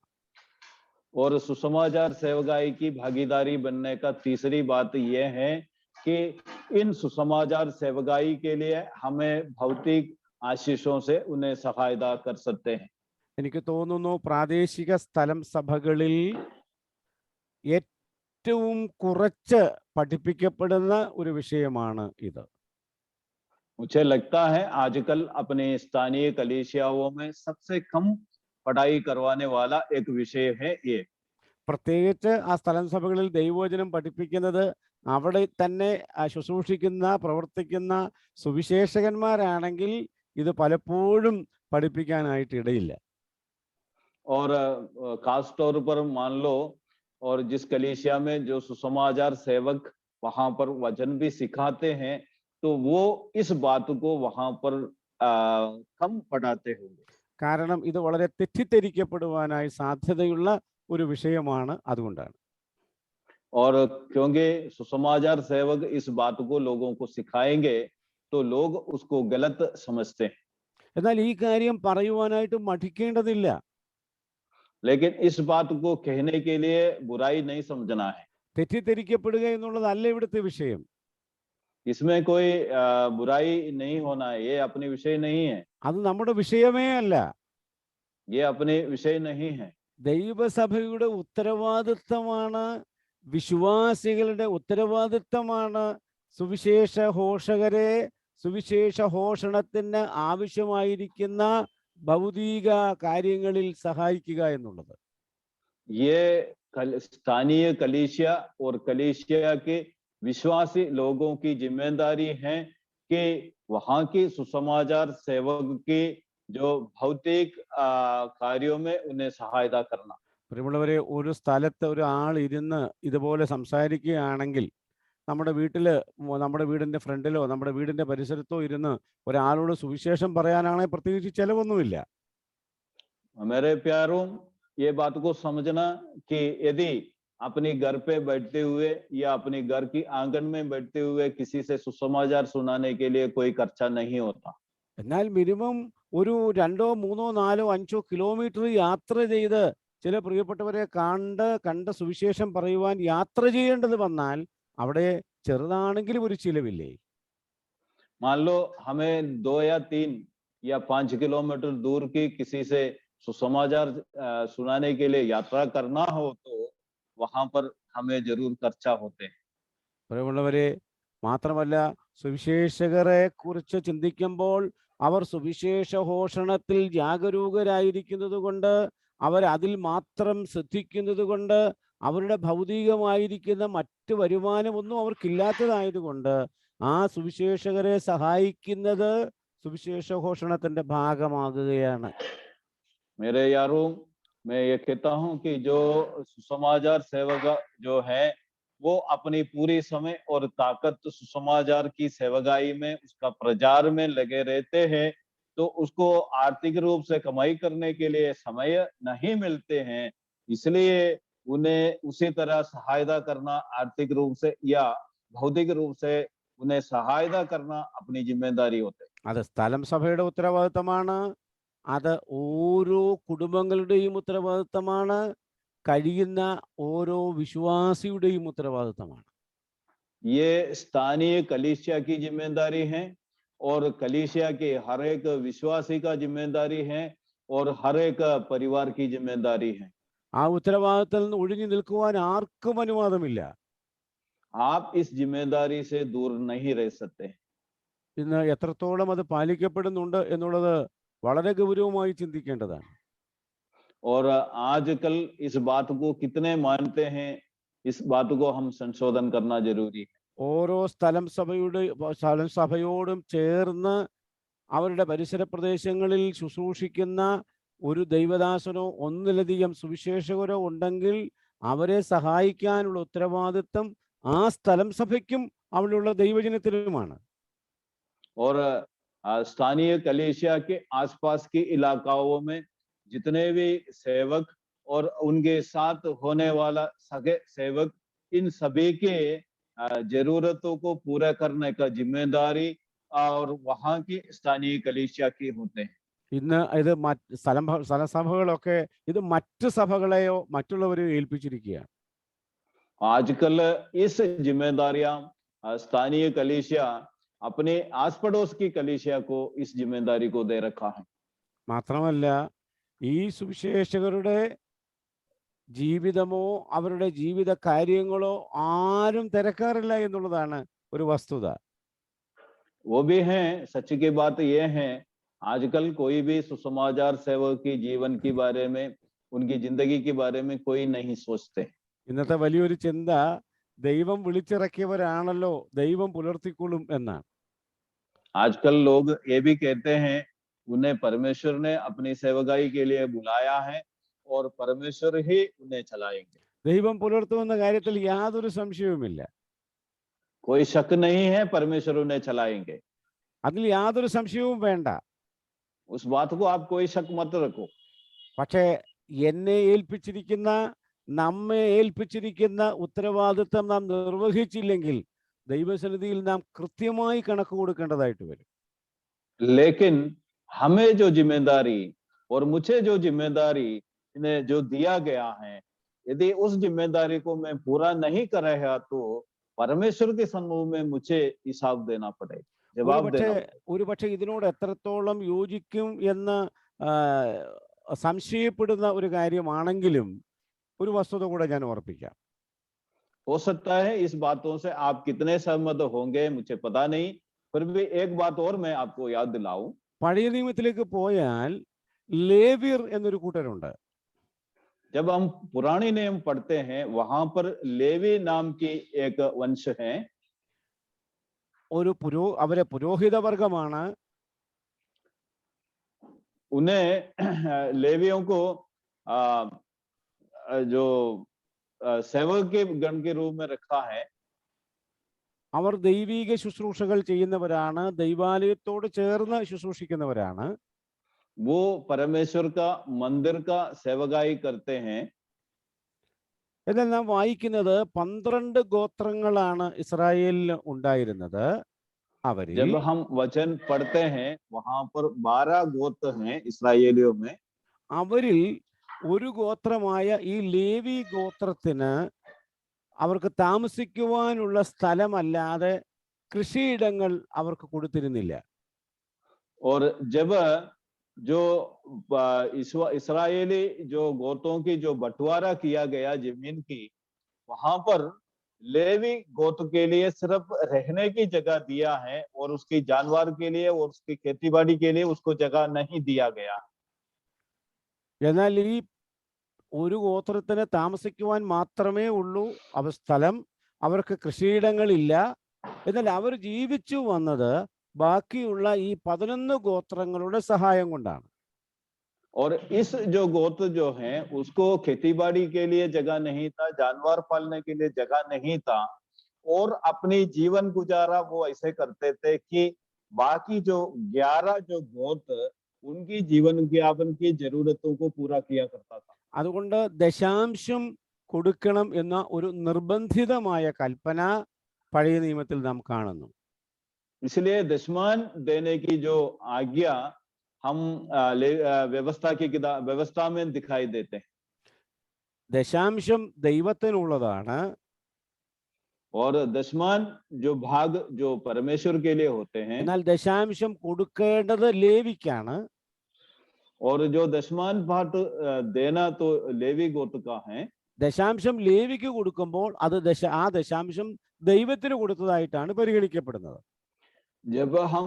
और सुसमाचार सेवकाई की भागीदारी बनने का तीसरी बात यह है कि इन सुसमाचार सेवकाई के लिए हमें भौतिक आशीषों से उन्हें सहायता कर सकते हैं। എനിക്ക് തോന്നുന്നു പ്രാദേശിക സ്ഥലം സഭകളിൽ ഏറ്റവും കുറച്ച് പഠിപ്പിക്കപ്പെടുന്ന ഒരു വിഷയമാണ് ഇത്. मुझे लगता है आजकल अपने स्थानीय कलीसियाओं में सबसे कम पढ़ाई करवाने वाला एक विषय है ये। പ്രത്യേകിച്ച് ആ സ്ഥലം സഭകളിൽ ദൈവവചനം പഠിപ്പിക്കുന്നത് അവിടെ തന്നെ ശുശ്രൂഷിക്കുന്ന പ്രവർത്തിക്കുന്ന സുവിശേഷകന്മാരാണെങ്കിൽ ഇത് പലപ്പോഴും പഠിപ്പിക്കാനായിട്ട് ഇടയില്ല. और खास तौर पर मान लो और जिस कलीसिया में जो सुसमाचार सेवक वहां पर वचन भी सिखाते हैं तो वो इस बात को वहां पर कम पढ़ाते होंगे. കാരണം ഇത് വളരെ തെറ്റിദ്ധരിക്കപ്പെടുവാനായി സാധ്യതയുള്ള ഒരു വിഷയമാണ്, അതുകൊണ്ടാണ്. और क्योंकि सुसमाचार सेवक इस बात को लोगों को सिखाएंगे तो लोग उसको गलत समझते हैं. എന്നാൽ ഈ കാര്യം പറയുവാനായിട്ട് മടിക്കേണ്ടതില്ല. लेकिन इस बात को कहने के लिए बुराई नहीं समझना है. തെറ്റിദ്ധരിക്കപ്പെടുക എന്നുള്ളതല്ല ഇവിടുത്തെ വിഷയം. इसमें कोई बुराई नहीं होना है, ये अपनी विषय नहीं है. അത് നമ്മുടെ വിഷയമേ അല്ല. ये अपने विषय नहीं है. ദൈവസഭയുടെ ഉത്തരവാദിത്തമാണ്, വിശ്വാസികളുടെ ഉത്തരവാദിത്തമാണ് സുവിശേഷ ഘോഷകരെ സുവിശേഷ ഘോഷണത്തിന് ആവശ്യമായിരിക്കുന്ന ഭൗതിക കാര്യങ്ങളിൽ സഹായിക്കുക എന്നുള്ളത്. ये स्थानीय कलीसिया और कलीसिया के विश्वासी लोगों की जिम्मेदारी है कि वहां की सुसमाचार सेवक की जो भौतिक कार्यों में उन्हें सहायता करना. പ്രിയമുള്ളവരെ, ഒരു സ്ഥലത്ത് ഒരാൾ ഇരുന്ന് ഇതുപോലെ സംസാരിക്കുകയാണെങ്കിൽ നമ്മുടെ വീടിന്റെ ഫ്രണ്ടിലോ നമ്മുടെ വീടിന്റെ പരിസരത്തോ ഇരുന്ന് ഒരാളോട് സുവിശേഷം പറയാനാണെങ്കിൽ പ്രത്യേകിച്ച് ചെലവൊന്നുമില്ല. मेरे प्यारों, ये बात को समझना कि यदि अपने घर पे बैठते हुए या अपने घर की आंगन में बैठते हुए किसी से सुसमाचार सुनाने के लिए कोई खर्चा नहीं होता. എന്നാൽ മിനിമം ഒരു 2, 3, 4, 5 കിലോമീറ്റർ യാത്ര ചെയ്ത് ചില പ്രിയപ്പെട്ടവരെ കണ്ട് സുവിശേഷം പറയുവാൻ യാത്ര ചെയ്യേണ്ടത് വന്നാൽ അവിടെ ചെറുതാണെങ്കിലും ഒരു ചിലവില്ലേ? मान लो हमें 2 या 3 या 5 किलोमीटर दूर की किसी से सुसमाचार सुनाने के लिए यात्रा करना हो तो वहां पर हमें जरूर खर्चा होते हैं. പ്രിയമുള്ളവരെ, മാത്രമല്ല സുവിശേഷകരെ കുറിച്ച് ചിന്തിക്കുമ്പോൾ അവർ സുവിശേഷ ഘോഷണത്തിൽ ജാഗരൂകരായിരിക്കുന്നത് കൊണ്ട്, അവർ അതിൽ മാത്രം ശ്രദ്ധിക്കുന്നത് കൊണ്ട്, അവരുടെ ഭൗതികമായിരിക്കുന്ന മറ്റ് വരുമാനമൊന്നും അവർക്കില്ലാത്തതായതുകൊണ്ട് ആ സുവിശേഷകരെ സഹായിക്കുന്നത് സുവിശേഷ ഘോഷണത്തിന്റെ ഭാഗമാകുകയാണ്. मेरे यारों, मैं ये कहता हूं कि जो सुसमाचार सेवक जो है वो अपनी पूरी समय और ताकत सुसमाचार की सेवकाई में उसका प्रचार में लगे रहते हैं तो उसको आर्थिक रूप से कमाई करने के लिए समय नहीं मिलते हैं. इसलिए उन्हें उसी तरह सहायता करना आर्थिक रूप से या भौतिक रूप से उन्हें सहायता करना अपनी जिम्मेदारी होते हैं. അത് സ്ഥലം സഭയുടെ ഉത്തരവാദിത്തമാണ്, അത് ഓരോ കുടുംബങ്ങളുടെയും ഉത്തരവാദിത്തമാണ്, കഴിയുന്ന ഓരോ വിശ്വാസിയുടെയും ഉത്തരവാദിത്തമാണ്. ये स्थानीय कलीसिया की जिम्मेदारी है और कलीसिया के हर एक विश्वासी का जिम्मेदारी है और हर एक परिवार की जिम्मेदारी है. ആ ഉത്തരവാദിത്തത്തിൽ നിന്ന് ഒഴിഞ്ഞു നിൽക്കുവാൻ ആർക്കും അനുവാദമില്ല. आप इस जिम्मेदारी से दूर नहीं रह सकते. ഇന്ന് എത്രത്തോളം അത് പാലിക്കപ്പെടുന്നുണ്ട് എന്നുള്ളത് വളരെ ഗൗരവമായി ചിന്തിക്കേണ്ടതാണ്. और आजकल इस बात को कितने मानते हैं, इस बात को हम संशोधन करना जरूरी है. ഓരോ സ്ഥലം സഭയോടും ചേർന്ന് അവരുടെ പരിസര പ്രദേശങ്ങളിൽ ശുശ്രൂഷിക്കുന്ന ഒരു ദൈവദാസനോ ഒന്നിലധികം സുവിശേഷകരോ ഉണ്ടെങ്കിൽ അവരെ സഹായിക്കാനുള്ള ഉത്തരവാദിത്വം ആ സ്ഥലം സഭയ്ക്കും അവിടെയുള്ള ദൈവജനത്തിനുമാണ്. और स्थानीय कलीसिया के आसपास के इलाकाओं में जितने भी सेवक और उनके साथ होने वाला सगे सेवक, इन सभी के जरूरतों को पूरा करने का जिम्मेदारी और वहां की स्थानीय कलीसिया की होते हैं। ഇന്ന് ഇത് സ്ഥലസഭകളൊക്കെ ഇത് മറ്റ് സഭകളെയോ മറ്റുള്ളവരെയോ ഏൽപ്പിച്ചിരിക്കുകയാണ്. आजकल इस जिम्मेदारियां स्थानीय कलीसिया अपने आस पड़ोस की कलीसिया को इस जिम्मेदारी को दे रखा है। മാത്രമല്ല ഈ സുവിശേഷകരുടെ ജീവിതമോ അവരുടെ ജീവിത കാര്യങ്ങളോ ആരും തിരക്കാറില്ല എന്നുള്ളതാണ് ഒരു വസ്തുത. वो भी हैं, सच की बात ये है, आजकल कोई भी सुसमाचार सेवक की जीवन के बारे में, उनकी जिंदगी के बारे में कोई नहीं सोचते। ഇന്നത്തെ വലിയൊരു ചിന്ത ദൈവം വിളിച്ചിറക്കിയവരാണല്ലോ ദൈവം പുലർത്തിക്കൊള്ളും എന്നാണ്. आजकल लोग ये भी कहते हैं उन्हें परमेश्वर ने अपनी सेवकाई के लिए बुलाया है और परमेश्वर ही उन्हें चलाएंगे। ദൈവം പുലർത്തുമെന്ന കാര്യത്തിൽ യാതൊരു സംശയവുമില്ല. कोई शक नहीं है, परमेश्वर उन्हें चलाएंगे, അതിൽ യാതൊരു സംശയവും വേണ്ട. उस बात को आप कोई शक मत रखो। പക്ഷേ എന്നെ ഏൽപ്പിച്ചിരിക്കുന്ന നമ്മെ ഏൽപ്പിച്ചിരിക്കുന്ന ഉത്തരവാദിത്വം നാം നിർവഹിച്ചില്ലെങ്കിൽ ദൈവസന്നിധിയിൽ നാം കൃത്യമായി കണക്ക് കൊടുക്കേണ്ടതായിട്ട് വരും. लेकिन हमें जो जिम्मेदारी और मुझे जो जिम्मेदारी ने जो दिया गया है, यदि उस जिम्मेदारी को मैं पूरा नहीं कर रहा तो परमेश्वर के सम्मुख में मुझे हिसाब देना पड़ेगा, जवाब देना पड़ेगा। ഒരു പക്ഷേ ഇതിനോട് എത്രത്തോളം യോജിക്കും എന്ന് സംശയപ്പെടുന്ന ഒരു കാര്യമാണെങ്കിലും ഒരു വസ്തുത കൂടെ ഞാൻ ഓർപ്പിക്കാം. हो सकता है इस बातों से आप कितने सहमत होंगे मुझे पता नहीं, फिर भी एक बात और मैं आपको याद दिलाऊं। പഴയ നിയമത്തിലേക്ക് പോയാൽ ലേവ്യർ എന്നൊരു കൂട്ടരുണ്ട്. जब हम पुरानी नियम पढ़ते हैं वहां पर लेवी नाम की एक वंश है। അവരെ പുരോഹിത വർഗമാണ്. उन्हें लेवियों को जो सेवक के गण के रूप में रखा है। അവർ ദൈവിക ശുശ്രൂഷകൾ ചെയ്യുന്നവരാണ്, ദൈവാലയത്തോട് ചേർന്ന് ശുശ്രൂഷിക്കുന്നവരാണ്. वो परमेश्वर का मंदिर का सेवकाई करते हैं। എന്നാൽ നാം വായിക്കുന്നത് 12 ഗോത്രങ്ങളാണ് ഇസ്രായേലിൽ ഉണ്ടായിരുന്നത്. അവരിൽ जब हम वचन पढ़ते हैं वहां पर 12 गोत्र हैं इस्राएलियों में। അവരിൽ ഒരു ഗോത്രമായ ഈ ലേവി ഗോത്രത്തിന് അവർക്ക് താമസിക്കുവാനുള്ള സ്ഥലമല്ലാതെ കൃഷിയിടങ്ങൾ അവർക്ക് കൊടുത്തിരുന്നില്ല. और जब जो इस्राएली जो गोत्रों की जो बंटवारा किया गया जमीन की, वहां पर लेवी गोत्र के लिए सिर्फ रहने की जगह दिया है और उसकी जानवर के लिए और उसकी खेतीबाड़ी के लिए उसको जगह नहीं दिया गया। എന്നാൽ ഈ ഒരു ഗോത്രത്തിന് താമസിക്കുവാൻ മാത്രമേ ഉള്ളൂ സ്ഥലം, അവർക്ക് കൃഷിയിടങ്ങളില്ല. എന്നാൽ അവർ ജീവിച്ചു വന്നത് ബാക്കിയുള്ള ഈ 11 ഗോത്രങ്ങളുടെ സഹായം കൊണ്ടാണ്. और इस जो गोत्र जो है उसको खेतीबाड़ी के लिए जगह नहीं था, जानवर पालने के लिए जगह नहीं था, और अपनी जीवन गुजारा वो ऐसे करते थे कि बाकी जो 11 जो गोत्र उनकी जीवन यापन की जरूरतों को पूरा किया करता था। അതുകൊണ്ട് ദശാംശം കൊടുക്കണം എന്ന ഒരു നിർബന്ധിതമായ കൽപ്പന പഴയ നിയമത്തിൽ നാം കാണുന്നു. इसलिए दशमान देने की जो आज्ञा हम व्यवस्था में दिखाई देते हैं। ദശാംശം ദൈവത്തിനുള്ളതാണ്. और दशमान जो भाग जो परमेश्वर के लिए होते हैं, എന്നാൽ ദശാംശം കൊടുക്കേണ്ടത് ലേവിക്കാണ്. और जो दशमान भाग देना तो लेवी गोत्र का है। ദശാംശം ലേവിക്ക് കൊടുക്കുമ്പോൾ അത് ആ ദശാംശം ദൈവത്തിന് കൊടുത്തതായിട്ടാണ് പരിഗണിക്കപ്പെടുന്നത്. जब हम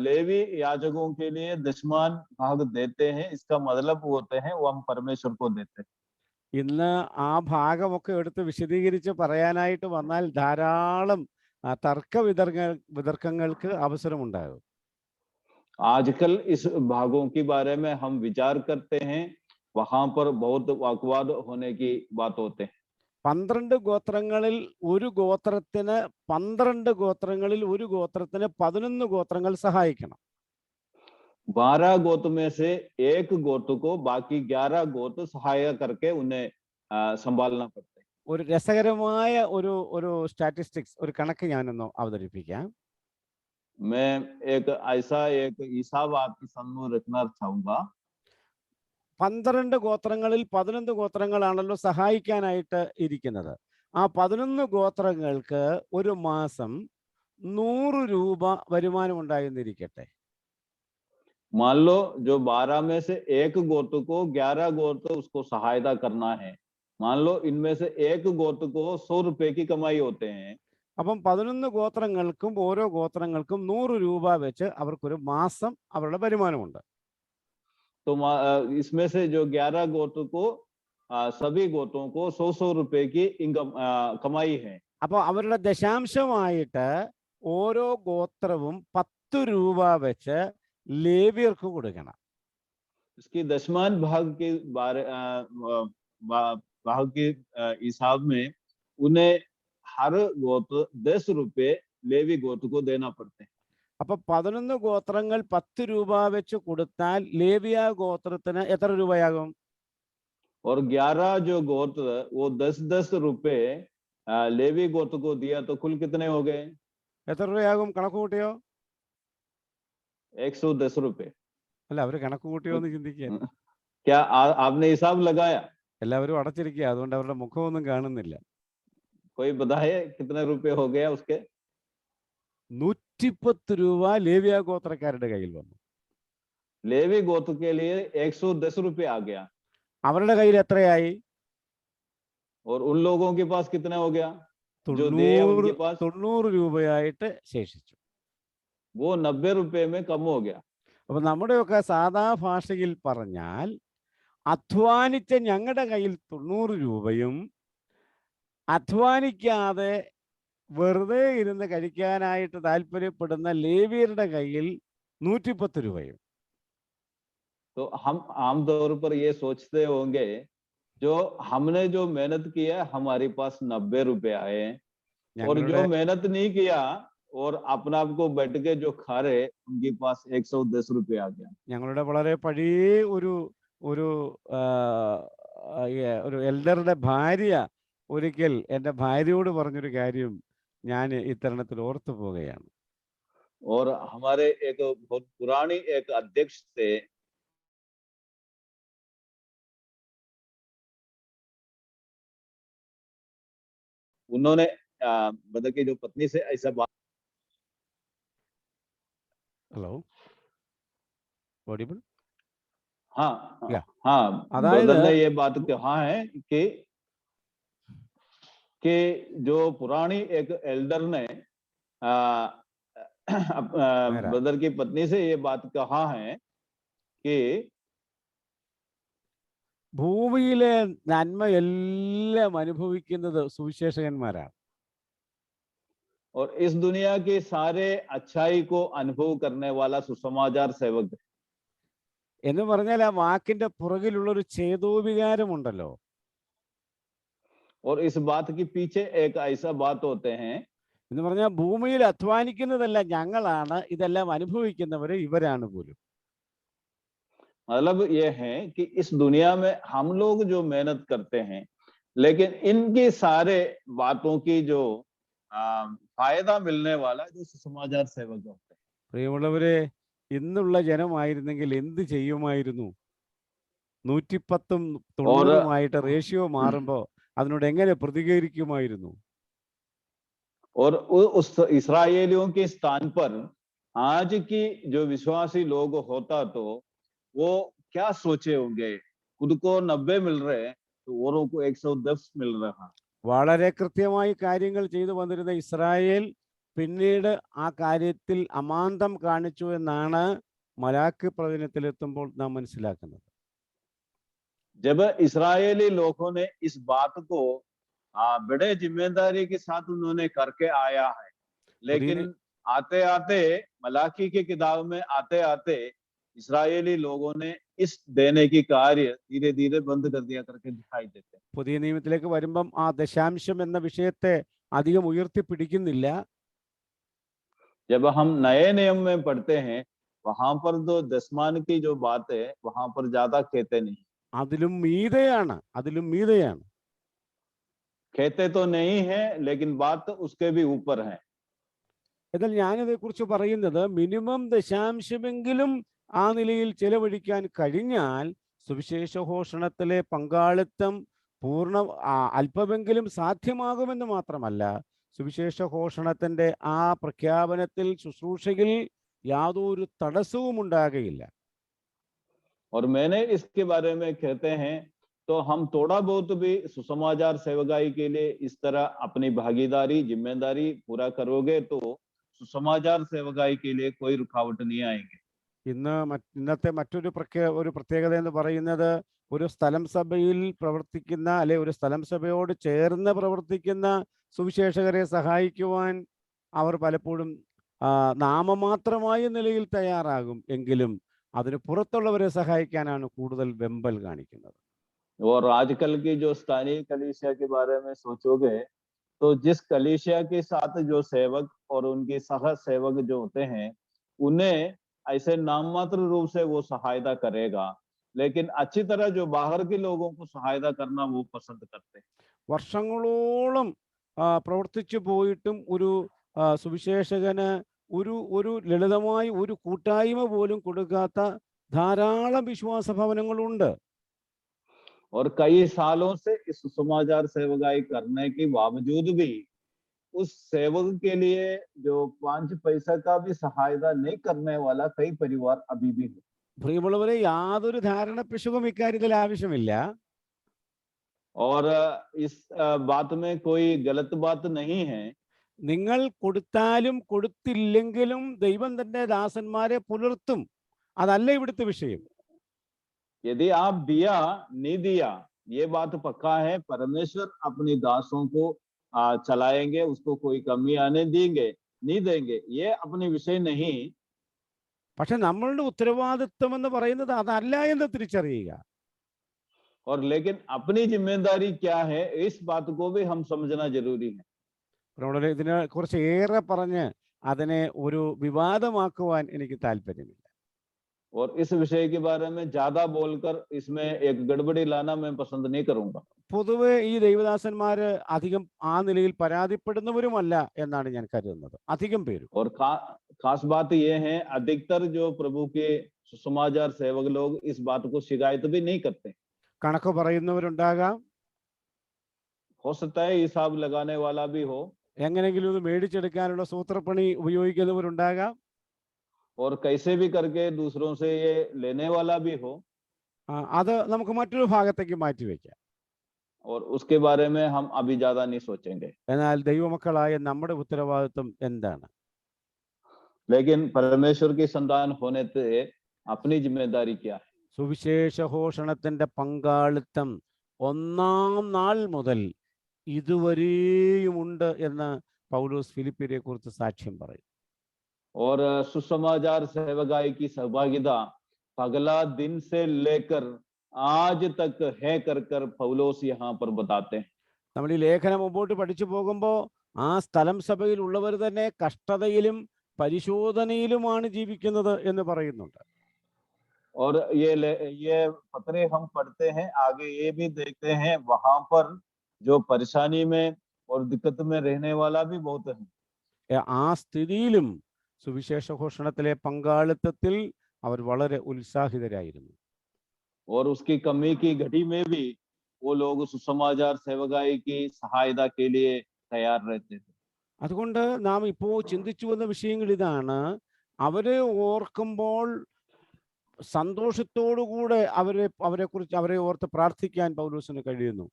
लेवी याजकों के लिए दशमान भाग देते हैं, इसका मतलब होते हैं वो हम परमेश्वर को देते हैं। ഇന്ന് ആ ഭാഗമൊക്കെ എടുത്ത് വിശദീകരിച്ച് പറയാനായിട്ട് വന്നാൽ ധാരാളം തർക്ക വിതർക്കങ്ങൾക്ക് അവസരമുണ്ടാകും. आजकल इस भागों के बारे में हम विचार करते हैं, वहां पर बहुत वाकवाद होने की बात होते हैं। 12 ഗോത്രങ്ങളിൽ ഒരു ഗോത്രത്തിന് 12 ഗോത്രങ്ങളിൽ ഒരു ഗോത്രത്തിന് 11 ഗോത്രങ്ങൾ സഹായിക്കണം. 12 गोत्र में से एक गोत्र को बाकी 11 गोत्र सहायता करके उन्हें संभालना पड़ता है। ഒരു രസകരമായ ഒരു സ്റ്റാറ്റിസ്റ്റിക്സ്, ഒരു കണക്ക് ഞാനൊന്ന് അവതരിപ്പിക്കാം. मैं एक ऐसा एक हिसाब आपके सामने रखना चाहूंगा. 12 ഗോത്രങ്ങളിൽ 11 ഗോത്രങ്ങളാണല്ലോ സഹായിക്കാനായിട്ട് ഇരിക്കുന്നത്. ആ 11 ഗോത്രങ്ങൾക്ക് ഒരു മാസം 100 രൂപ വരുമാനം ഉണ്ടായെന്നിരിക്കട്ടെ. मान लो जो 12 में से एक गोत्र को 11 गोत्र उसको सहायता करना है. मान लो इनमें से एक गोत्र को 100 रुपए की कमाई होते हैं. അപ്പം 11 ഗോത്രങ്ങൾക്കും ഓരോ ഗോത്രങ്ങൾക്കും 100 രൂപ വെച്ച് അവർക്കൊരു മാസം അവരുടെ വരുമാനമുണ്ട്. तो इसमें से जो 11 गोत्र को सभी गोत्रों को 100 रुपए की इनकम कमाई है. അപ്പോൾ അവരുടെ ദശാംശമായിട്ട് ഓരോ ഗോത്രവും 10 രൂപ വെച്ച് ലേവ്യർക്ക് കൊടുക്കണം. इसकी दशमान भाग के भाग के हिसाब में उन्हें हर गोत्र 10 रुपए लेवी गोत्र को देना पड़ते हैं. അപ്പൊ 11 ഗോത്രങ്ങൾ 10 രൂപ വെച്ച് കൊടുത്താൽ ലേവിയ ഗോത്രത്തിന് എത്ര രൂപയാകും? और 11 जो गोत्र वो 10-10 रुपए लेवी गोत्र को दिया तो कुल कितने हो गए? എത്ര രൂപയാകും? കണക്ക് കൂട്ടിയോ? 110 रुपए. അല്ല, അവര് കണക്ക് കൂട്ടിയോ എന്ന് ചിന്തിക്കുക. क्या आपने हिसाब लगाया? എല്ലാവരും അടച്ചിരിക്കുക, അതുകൊണ്ട് അവരുടെ മുഖമൊന്നും കാണുന്നില്ല. कोई बताए कितने रुपए हो गया उसके? 110 രൂപ ലേവിയ ഗോത്രക്കാരുടെ കയ്യിൽ വന്നു. लेवी गोत्र के लिए 110 रुपए आ गया. അവരുടെ കയ്യിൽ എത്രയായി? और उन लोगों के पास कितना हो गया? जो दिए उनके पास 90 രൂപയായിട്ട് ശേഷിച്ചു. वो 90 रुपए में कम हो गया. അപ്പൊ നമ്മുടെയൊക്കെ സാധാ ഭാഷയിൽ പറഞ്ഞാൽ അധ്വാനിച്ച ഞങ്ങളുടെ കയ്യിൽ 90 രൂപയും അധ്വാനിക്കാതെ വെറുതെ ഇരുന്ന് കഴിക്കാനായിട്ട് താല്പര്യപ്പെടുന്ന ലേവിയരുടെ കയ്യിൽ 110 രൂപയും. तो हम आमतौर पर ये सोचते होंगे जो हमने जो मेहनत किया हमारे पास 90 रुपए आए, और जो मेहनत नहीं किया और अपना आप को बैठ के जो खा रहे उनके पास 110 रुपए आ गया. ഞങ്ങളുടെ വളരെ പഴയ ഒരു ഒരു എൽഡറുടെ ഭാര്യ ഒരിക്കൽ എൻ്റെ ഭാര്യയോട് പറഞ്ഞൊരു കാര്യം ഞാൻ ഇത്തരണത്തിൽ ഓർത്തു പോവുകയാണ്. और हमारे एक बहुत पुरानी एक अध्यक्ष थे, उन्होंने मतलब कि जो पत्नी से ऐसा बात. Hello, audible? हाँ Yeah. हाँ, अदायद ब्रदर ने ये बात कहा है कि जो पुरानी एक एल्डर ने ब्रदर की पत्नी से ये बात कहा है कि ഭൂമിയിലെ നന്മ എല്ലാം അനുഭവിക്കുന്നത് സുവിശേഷകന്മാരാണ്. और इस दुनिया के सारे अच्छाई को अनुभव करने वाला सुसमाचार सेवक है. എന്ന് പറഞ്ഞാൽ ആ വാക്കിന്റെ പുറകിലുള്ള ഒരു ചേതോവികാരമുണ്ടല്ലോ. और इस बात के पीछे एक ऐसा बात होते हैं എന്ന് പറഞ്ഞാൽ ഭൂമിയിൽ അധ്വാനിക്കുന്നതല്ല ഞങ്ങളാണ്, ഇതെല്ലാം അനുഭവിക്കുന്നവര് ഇവരാണ് പോലും. मतलब ये है कि इस दुनिया में हम लोग जो मेहनत करते हैं, लेकिन इनकी सारे बातों की जो फायदा मिलने वाला जो सुसमाचार सेवक होते हैं. പ്രിയമുള്ളവരെ, ഇന്നുള്ള ജനമായിരുന്നെങ്കിൽ എന്ത് ചെയ്യുമായിരുന്നു? 110ഉം 90ഉമായിട്ട് റേഷ്യോ മാറുമ്പോ അതിനോട് എങ്ങനെ പ്രതികരിക്കുമായിരുന്നു? और उस इस्राएलियों के स्थान पर आज की जो विश्वासी लोग होता तो वो क्या सोचे होंगे? खुद को 90 मिल रहे तो औरों को 110 मिल रहा. വളരെ കൃത്യമായി കാര്യങ്ങൾ ചെയ്തു വന്നിരുന്ന ഇസ്രായേൽ പിന്നീട് ആ കാര്യത്തിൽ അമാന്തം കാണിച്ചു എന്നാണ് മലാക്കി പ്രവചനത്തിലെത്തുമ്പോൾ നാം മനസ്സിലാക്കുന്നത്. जब इस्राएली लोगों ने इस बात को बड़े जिम्मेदारी के साथ उन्होंने करके आया है, लेकिन आते आते मलाकी की किताब में आते आते इस्राएली लोगों ने इस देने की कार्य धीरे धीरे बंद कर दिया करके दिखाई देते हैं. പുതിയ നിയമത്തിലേക്ക് വരുമ്പം ആ ദശാംശം എന്ന വിഷയത്തെ അധികം ഉയർത്തിപ്പിടിക്കുന്നില്ല. जब हम नए नियम में पढ़ते हैं वहां पर तो दशमान की जो बात है वहां पर ज्यादा कहते नहीं. അതിലും മീതെയാണ്, അതിലും മീതെയാണ്. कहते तो नहीं है लेकिन बात उसके भी ऊपर है. എന്നാൽ ഞാനിതേക്കുറിച്ച് പറയുന്നത് മിനിമം ദശാംശമെങ്കിലും ആ നിലയിൽ ചെലവഴിക്കാൻ കഴിഞ്ഞാൽ സുവിശേഷഘോഷണത്തിലെ പങ്കാളിത്തം അല്പമെങ്കിലും സാധ്യമാകുമെന്ന് മാത്രമല്ല, സുവിശേഷഘോഷണത്തിന്റെ ആ പ്രഖ്യാപനത്തിൽ ശുശ്രൂഷയിൽ യാതൊരു തടസ്സവും ഉണ്ടാകുകയില്ല. और मैंने इसके बारे में कहते हैं तो हम थोड़ा बहुत भी सुसमाचार सेवकाई के लिए इस तरह अपनी भागीदारी जिम्मेदारी पूरा करोगे तो सुसमाचार सेवकाई के लिए कोई रुकावट नहीं आएंगे. ഇന്നത്തെ മറ്റൊരു പ്രത്യേകത എന്ന് പറയുന്നത്, ഒരു സ്ഥലം സഭയിൽ പ്രവർത്തിക്കുന്ന അല്ലെ ഒരു സ്ഥലം സഭയോട് ചേർന്ന് പ്രവർത്തിക്കുന്ന സുവിശേഷകരെ സഹായിക്കുവാൻ അവർ പലപ്പോഴും നാമമാത്രമായ നിലയിൽ തയ്യാറാകും. എങ്കിലും അതിന് പുറത്തുള്ളവരെ സഹായിക്കാനാണ് കൂടുതൽ വെമ്പൽ കാണിക്കുന്നത്. और आजकल की जो स्थानीय कलीसिया के बारे में सोचोगे तो जिस कलीसिया के साथ जो सेवक और उनके सह सेवक जो होते हैं उन्हें ऐसे नाम मात्र रूप से वो सहायता करेगा, लेकिन अच्छी तरह जो बाहर के लोगों को सहायता करना वो पसंद करते हैं. വർഷങ്ങളോളം പ്രവർത്തിച്ചു പോയിട്ടും ഒരു സുവിശേഷകന് ഒരു ലളിതമായി ഒരു കൂട്ടായ്മ പോലും കൊടുക്കാത്ത ധാരാളം വിശ്വാസ ഭവനങ്ങളുണ്ട്. और कई सालों से इस समाचार सेवकाई करने के बावजूद भी उस सेवक के लिए जो 5 पैसा का भी सहायता नहीं करने वाला कई परिवार अभी भी है. പ്രിയമുള്ളവരെ, യാതൊരു ധാരണ പിശകും ഇക്കാര്യത്തിൽ ആവശ്യമില്ല. और इस बात में कोई गलत बात नहीं है. നിങ്ങൾ കൊടുത്താലും കൊടുത്തില്ലെങ്കിലും ദൈവം തന്റെ ദാസന്മാരെ പുലർത്തും. അതല്ല ഇവിടുത്തെ വിഷയം. यदि आप दिया नहीं दिया, ये बात पक्का है, परमेश्वर अपनी दासों को चलाएंगे, उसको कोई कमी आने देंगे नहीं देंगे, ये अपने विषय नहीं. പക്ഷെ നമ്മളുടെ ഉത്തരവാദിത്വം എന്ന് പറയുന്നത് അതല്ല എന്ന് തിരിച്ചറിയുക. और लेकिन अपनी जिम्मेदारी क्या है, इस बात को भी हम समझना जरूरी है. ഇതിനെ കുറിച്ച് ഏറെ പറഞ്ഞ് അതിനെ ഒരു വിവാദമാക്കുവാൻ എനിക്ക് താല്പര്യമില്ല. और इस विषय के बारे में ज्यादा बोलकर इसमें एक गड़बड़ी लाना मैं पसंद नहीं करूंगा. പൊതുവെ ഈ ദൈവദാസന്മാര് അധികം ആ നിലയിൽ പരാതിപ്പെടുന്നവരുമല്ല എന്നാണ് ഞാൻ കരുതുന്നത്, അധികം പേരും. और खास बात ये है, अधिकतर जो प्रभु के सुसमाचार सेवक लोग इस बात को शिकायत भी नहीं करते. കണക്ക് പറയുന്നവരുണ്ടാകാം, हो सकता है हिसाब लगाने वाला भी हो, എങ്ങനെങ്കിലും ഇത് മേടിച്ചെടുക്കാനുള്ള സൂത്രപ്പണി ഉപയോഗിക്കുന്നവരുണ്ടാകാം, और कैसे भी करके दूसरों से ये लेने वाला भी हो. അത് നമുക്ക് മറ്റൊരു ഭാഗത്തേക്ക് മാറ്റിവെക്കാം. और उसके बारे में हम अभी ज्यादा नहीं सोचेंगे. എന്നാൽ ദൈവമക്കളായ നമ്മുടെ ഉത്തരവാദിത്വം എന്താണ്? लेकिन परमेश्वर की संतान होने से अपनी जिम्मेदारी क्या है? സുവിശേഷ ഘോഷണത്തിന്റെ പങ്കാളിത്തം ഒന്നാം നാൾ മുതൽ ഇതുവരെയുമുണ്ട് എന്ന് പൗലോസ് ഫിലിപ്പിയരെ കുറിച്ച് സാക്ഷ്യം പറയും. और सुसमाचार सेवकाई की सहभागिता पगला दिन से लेकर आज तक है कर पौलोस यहाँ पर बताते हैं. നമ്മൾ ഈ ലേഖനം മുമ്പോട്ട് പഠിച്ചു പോകുമ്പോൾ ആ സ്ഥലം സഭയിൽ ഉള്ളവർ തന്നെ കഷ്ടതയിലും പരിശോധനയിലുമാണ് ജീവിക്കുന്നത് എന്ന് പറയുന്നുണ്ട്. और ये पत्रे हम पढ़ते हैं, आगे ये भी देखते हैं वहां पर जो परेशानी में और दिक्कत में रहने वाला भी बहुत है. ആ സ്ഥിതിയിലും സുവിശേഷ ഘോഷണത്തിലെ പങ്കാളിത്തത്തിൽ അവർ വളരെ ഉത്സാഹിതരായിരുന്നു. और उसकी कमी की घड़ी में भी वो लोग सुसमाचार सेवकाई की सहायता के लिए तैयार रहते थे. അതുകൊണ്ട് നാം ഇപ്പോൾ ചിന്തിച്ചു വന്ന വിഷയങ്ങൾ ഇതാണ്. അവരെ ഓർക്കുമ്പോൾ സന്തോഷത്തോടുകൂടെ അവരെ ഓർത്ത് പ്രാർത്ഥിക്കാൻ പൗലോസിന് കഴിയുന്നു.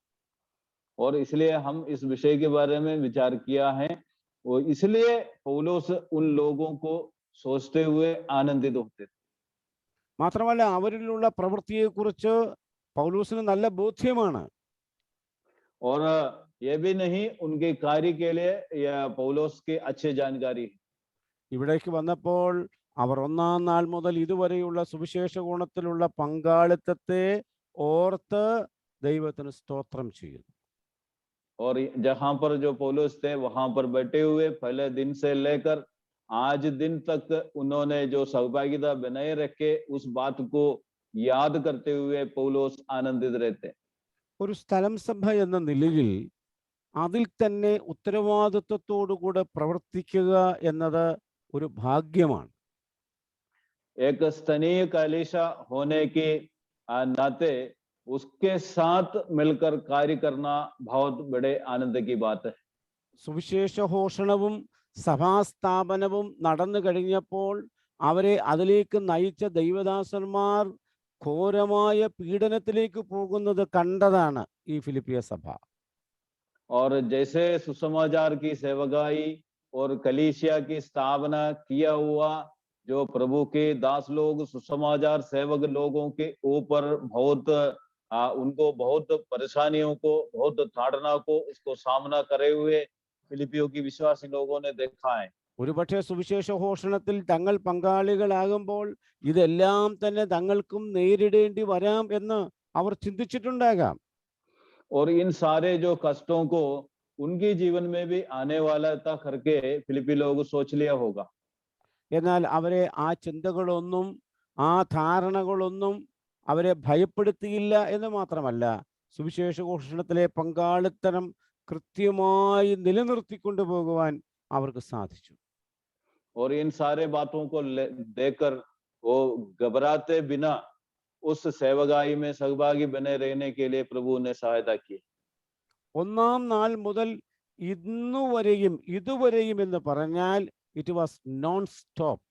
और इसलिए हम इस विषय के बारे में विचार किया है, वो इसलिए पौलोस उन लोगों को सोचते हुए आनंदित होते थे. മാത്രമല്ല അവരിലുള്ള പ്രവൃത്തിയെക്കുറിച്ച് പൗലോസിന് നല്ല ബോധ്യമാണ്. और ये भी नहीं, उनके कार्य के लिए यह पौलोस की अच्छी जानकारी है. ഇവിടേക്ക് വന്നപ്പോൾ അവർ ഒന്നാം നാൾ മുതൽ ഇതുവരെയുള്ള സുവിശേഷ ഗുണത്തിലുള്ള പങ്കാളിത്തത്തെ ഓർത്ത് ദൈവത്തിന് സ്തോത്രം ചെയ്യുന്നു. और जहां पर जो पौलुस थे वहां पर बैठे हुए पहले दिन से लेकर आज दिन तक उन्होंने जो सहभागिता बनाए रखे उस बात को याद करते हुए पौलुस आनंदित रहते. ഒരു സ്ഥലം സഭ എന്ന നിലയിൽ അതിൽ തന്നെ ഉത്തരവാദിത്വത്തോടുകൂടെ പ്രവർത്തിക്കുക എന്നത് ഒരു ഭാഗ്യമാണ്. एक स्तनीय कलीसिया होने के नाते उसके साथ मिलकर कार्य करना बहुत बड़े आनंद की बात है. സുവിശേഷഘോഷണവും സഭാസ്ഥാപനവും നടന്നു കഴിഞ്ഞപ്പോൾ അവരെ അതിലേക്ക് നയിച്ച ദൈവദാസന്മാർ ഘോരമായ പീഡനത്തിലേക്ക് പോകുന്നത് കണ്ടതാണ് ഈ ഫിലിപ്പിയ സഭ. और जैसे सुसमाचार की सेवकाई और कलीसिया की स्थापना किया हुआ जो प्रभु के दास लोग सुसमाचार सेवक लोगों के ऊपर बहुत उनको बहुत परेशानियों को बहुत ताड़ना को उसको सामना करे हुए फिलिपियो की विश्वासी लोगों ने देखा है. ഒരുപക്ഷെ സുവിശേഷ ഘോഷണത്തിൽ തങ്ങൾ പങ്കാളികളാകുമ്പോൾ ഇതെല്ലാം തന്നെ തങ്ങൾക്കും നേരിടേണ്ടി വരാം എന്ന് അവർ ചിന്തിച്ചിട്ടുണ്ടാകാം. और इन सारे जो कष्टों को उनके जीवन में भी आने वाला था करके फिलिपी लोग सोच लिया होगा. എന്നാൽ അവരെ ആ ചിന്തകളൊന്നും ആ ധാരണകളൊന്നും അവരെ ഭയപ്പെടുത്തിയില്ല എന്ന് മാത്രമല്ല, സുവിശേഷ ഘോഷണത്തിലെ പങ്കാളിത്തം കൃത്യമായി നിലനിർത്തിക്കൊണ്ടു പോകുവാൻ അവർക്ക് സാധിച്ചു. और इन सारे बातों को देखकर वो घबराते बिना उस सेवकाई में सहभागी बने रहने के लिए प्रभु ने सहायता की. ഒന്നാം നാൾ മുതൽ ഇതുവരെയും എന്ന് പറഞ്ഞാൽ ഇറ്റ് വാസ് നോൺ സ്റ്റോപ്പ്.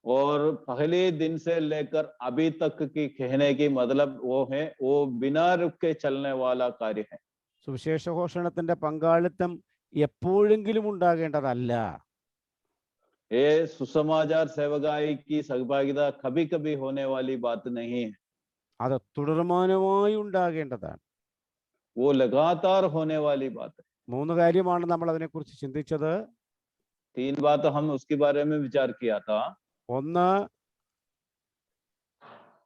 और पहले दिन से लेकर अभी तक की कहने की मतलब वो है वो बिना रुक के चलने वाला कार्य है. സുവിശേഷ ഘോഷണത്തിന്റെ പങ്കാളിത്തം എപ്പോഴെങ്കിലും ഉണ്ടാകേണ്ടതല്ല. ये सुसमाचार सेवकाई की सहभागिता कभी कभी होने वाली बात नहीं है. അത് തുടർമാനമായി ഉണ്ടാകേണ്ടതാണ്. वो लगातार होने वाली बात है. 3 കാര്യമാണ് നമ്മൾ അതിനെക്കുറിച്ച് ചിന്തിച്ചത്. 3 बात हम उसके बारे में विचार किया था. ഒന്ന്,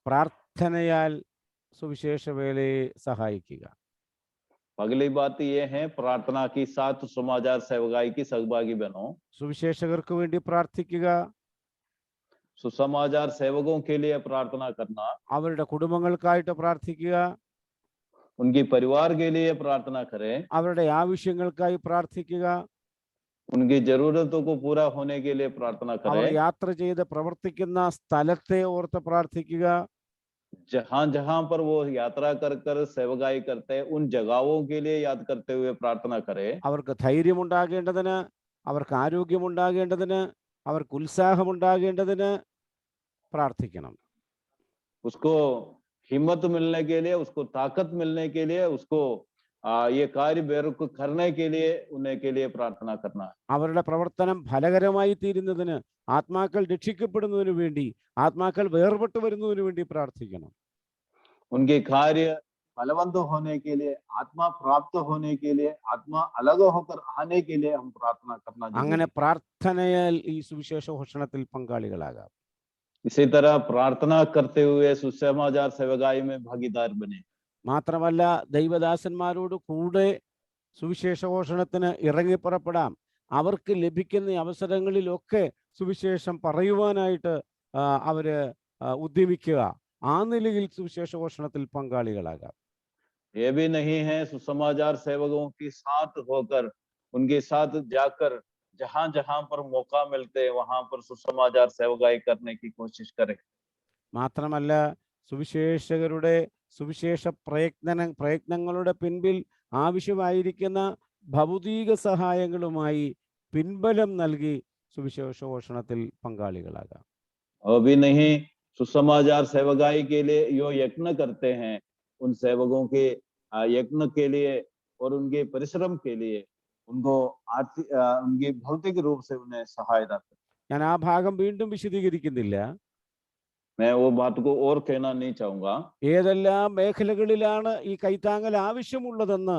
പ്രാർത്ഥനയാൽ സുവിശേഷ വേലയെ സഹായിക്കുക. अगली बात ये है प्रार्थना के साथ समाचार सेवकाई की सहभागी बनो. സുവിശേഷകർക്ക് വേണ്ടി പ്രാർത്ഥിക്കുക. सुसमाचार सेवकों के लिए प्रार्थना करना. അവരുടെ കുടുംബങ്ങൾക്കായിട്ട് പ്രാർത്ഥിക്കുക. उनकी परिवार के लिए प्रार्थना करें. അവരുടെ ആവശ്യങ്ങൾക്കായി പ്രാർത്ഥിക്കുക. उनकी जरूरतों को पूरा होने के लिए प्रार्थना അവർ करें. യാത്ര ചെയ്ത് പ്രവർത്തിക്കുന്ന സ്ഥലത്തെ ഓർത്ത് പ്രാർത്ഥിക്കുക. जहां जहां पर वो यात्रा कर कर सेवकाई करते हैं उन जगहों के लिए याद करते हुए प्रार्थना करें. അവർക്ക് ധൈര്യമുണ്ടാകേണ്ടതിന്, അവർക്ക് ആരോഗ്യമുണ്ടാകേണ്ടതിന്, അവർക്ക് ഉത്സാഹമുണ്ടാകേണ്ടതിന് പ്രാർത്ഥിക്കണം. उसको हिम्मत मिलने के लिए, उसको ताकत मिलने के लिए, उसको ये कार्य बेरुख करने के लिए उन्हें के लिए प्रार्थना करना है. അവരുടെ പ്രവർത്തനം ഫലകരമായി തീരുന്നതിന്, ആത്മാക്കൾ രക്ഷിക്കപ്പെടുന്നതിനു വേണ്ടി, ആത്മാക്കൾ വേർപെട്ടു വരുന്നതിനു വേണ്ടി പ്രാർത്ഥിക്കണം. उनके कार्य फलवंत होने के लिए, आत्मा प्राप्त होने के लिए, आत्मा अलग होकर आने के लिए हम प्रार्थना करना അങ്ങനെ जरूरी है. പ്രാർത്ഥനയാൽ ഈ സുവിശേഷ ഘോഷണത്തിൽ പങ്കാളികളാകാം. इसी तरह प्रार्थना करते हुए सुसमाचार सेवकाई में भागीदार बने. മാത്രമല്ല, ദൈവദാസന്മാരോട് കൂടെ സുവിശേഷ ഘോഷണത്തിന് ഇറങ്ങിപ്പുറപ്പെടാം. അവർക്ക് ലഭിക്കുന്ന അവസരങ്ങളിലൊക്കെ സുവിശേഷം പറയുവാനായിട്ട് അവര് ഉദ്യമിക്കുക. ആ നിലയിൽ സുവിശേഷ ഘോഷണത്തിൽ പങ്കാളികളാകാം. ये भी नहीं है सुसमाचार सेवकों के साथ होकर उनके साथ जाकर जहां जहां पर मौका मिलते वहां पर सुसमाचार सेवकाई करने की कोशिश करें. മാത്രമല്ല, സുവിശേഷകരുടെ സുവിശേഷ പ്രയത്നങ്ങളുടെ പിൻപിൽ ആവശ്യമായിരിക്കുന്ന ഭൗതിക സഹായങ്ങളുമായി പിൻബലം നൽകി സുവിശേഷ ഘോഷണത്തിൽ പങ്കാളികളാകാം. अभी नहीं सुसमाचार सेवकाई के लिए जो यत्न करते हैं उन सेवकों के यत्न के लिए और उनके परिश्रम के लिए उनको आर्थिक उनकी भौतिक रूप से उन्हें सहायता करें. ഞാൻ ആ ഭാഗം വീണ്ടും വിശദീകരിക്കുന്നില്ല. मैं वो बात को और कहना नहीं चाहूंगा. ഏതെല്ലാം മേഖലകളിലാണ് ഈ കൈത്താങ്ങൽ ആവശ്യമുള്ളതെന്ന്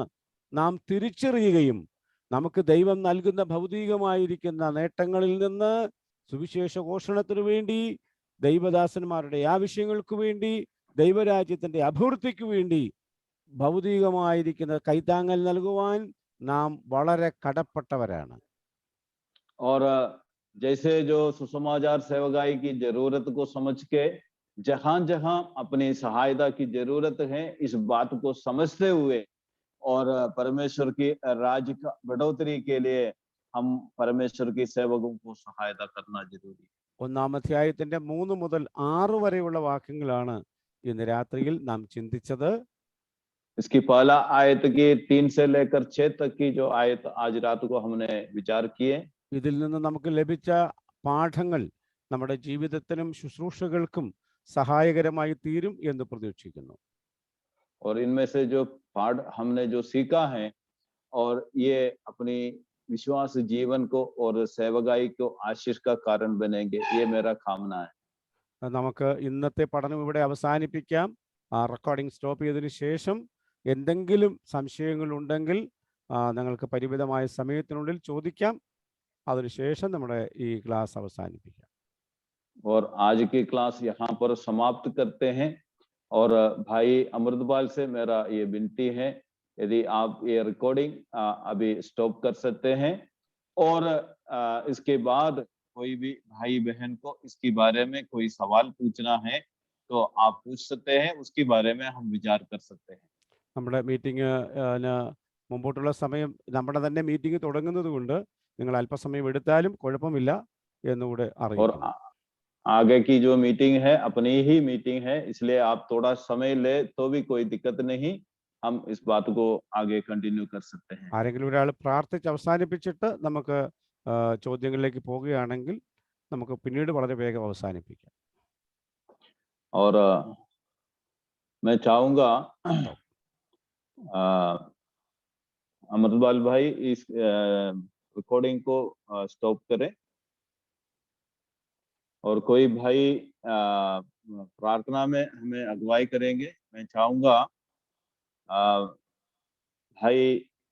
നാം തിരിച്ചറിയുകയും നമുക്ക് ദൈവം നൽകുന്ന ഭൗതികമായിരിക്കുന്ന നേട്ടങ്ങളിൽ നിന്ന് സുവിശേഷ ഘോഷണത്തിനു വേണ്ടി, ദൈവദാസന്മാരുടെ ആവശ്യങ്ങൾക്ക് വേണ്ടി, ദൈവരാജ്യത്തിന്റെ അഭിവൃദ്ധിക്ക് വേണ്ടി ഭൗതികമായിരിക്കുന്ന കൈത്താങ്ങൽ നൽകുവാൻ നാം വളരെ കടപ്പെട്ടവരാണ്. और जैसे जो सुसमाचार सेवकाई की जरूरत को समझ के जहां जहां अपनी सहायता की जरूरत है इस बात को समझते हुए और परमेश्वर की राज्य का बढ़ोतरी के लिए हम परमेश्वर की सेवकों को सहायता करना जरूरी है। 1-ാം അധ്യായത്തിന്റെ 3 മുതൽ 6 വരെയുള്ള വാക്യങ്ങളാണ് ഇന്ന് രാത്രിയിൽ നാം ചിന്തിച്ചത്. इसकी पहला आयत की 3 से लेकर 6 तक की जो आयत आज रात को हमने विचार किए, ഇതിൽ നിന്ന് നമുക്ക് ലഭിച്ച പാഠങ്ങൾ നമ്മുടെ ജീവിതത്തിനും ശുശ്രൂഷകൾക്കും സഹായകരമായി തീരും എന്ന് പ്രതീക്ഷിക്കുന്നു. और इनमें से जो पाठ हमने जो सीखा है और ये अपनी विश्वास जीवन को और सेवकाई को आशीष का कारण बनेंगे, ये मेरा कामना है। നമുക്ക് ഇന്നത്തെ പഠനം ഇവിടെ അവസാനിപ്പിക്കാം. റെക്കോർഡിംഗ് സ്റ്റോപ്പ് ചെയ്തതിന് ശേഷം എന്തെങ്കിലും സംശയങ്ങൾ ഉണ്ടെങ്കിൽ നിങ്ങൾക്ക് പരിമിതമായ സമയത്തിനുള്ളിൽ ചോദിക്കാം. അതിനുശേഷം നമ്മുടെ ഈ ക്ലാസ് അവസാനിപ്പിക്കാം. और आज की क्लास यहाँ पर समाप्त करते हैं। और भाई अमृतपाल से मेरा ये विनती है, यदि आप ये रिकॉर्डिंग अभी स्टॉप कर सकते हैं और इसके बाद कोई भी भाई बहन को इसके बारे में कोई सवाल पूछना है तो आप पूछ सकते हैं, उसके बारे में हम विचार कर सकते हैं। നമ്മുടെ മീറ്റിംഗ് മുമ്പോട്ടുള്ള സമയം നമ്മുടെ തന്നെ മീറ്റിംഗ് തുടങ്ങുന്നത് കൊണ്ട് നിങ്ങൾ അല്പസമയം എടുത്താലും കുഴപ്പമില്ല എന്നുകൂടെ അറിയിക്കുന്നു. आगे की जो मीटिंग है अपनी ही मीटिंग है, इसलिए आप थोड़ा समय ले तो भी कोई दिक्कत नहीं, हम इस बात को आगे कंटिन्यू कर सकते हैं। ആരെങ്കിലും ഒരാൾ പ്രാർത്ഥിച്ച് അവസാനിപ്പിച്ചിട്ട് നമുക്ക് ചോദ്യങ്ങളിലേക്ക് പോവുകയാണെങ്കിൽ നമുക്ക് പിന്നീട് വളരെ വേഗം അവസാനിപ്പിക്കാം. और मैं चाहूंगा अमृतपाल भाई इस रिकॉर्डिंग को स्टॉप करें और कोई भाई प्रार्थना में हमें अगुवाई करेंगे। मैं चाहूंगा भाई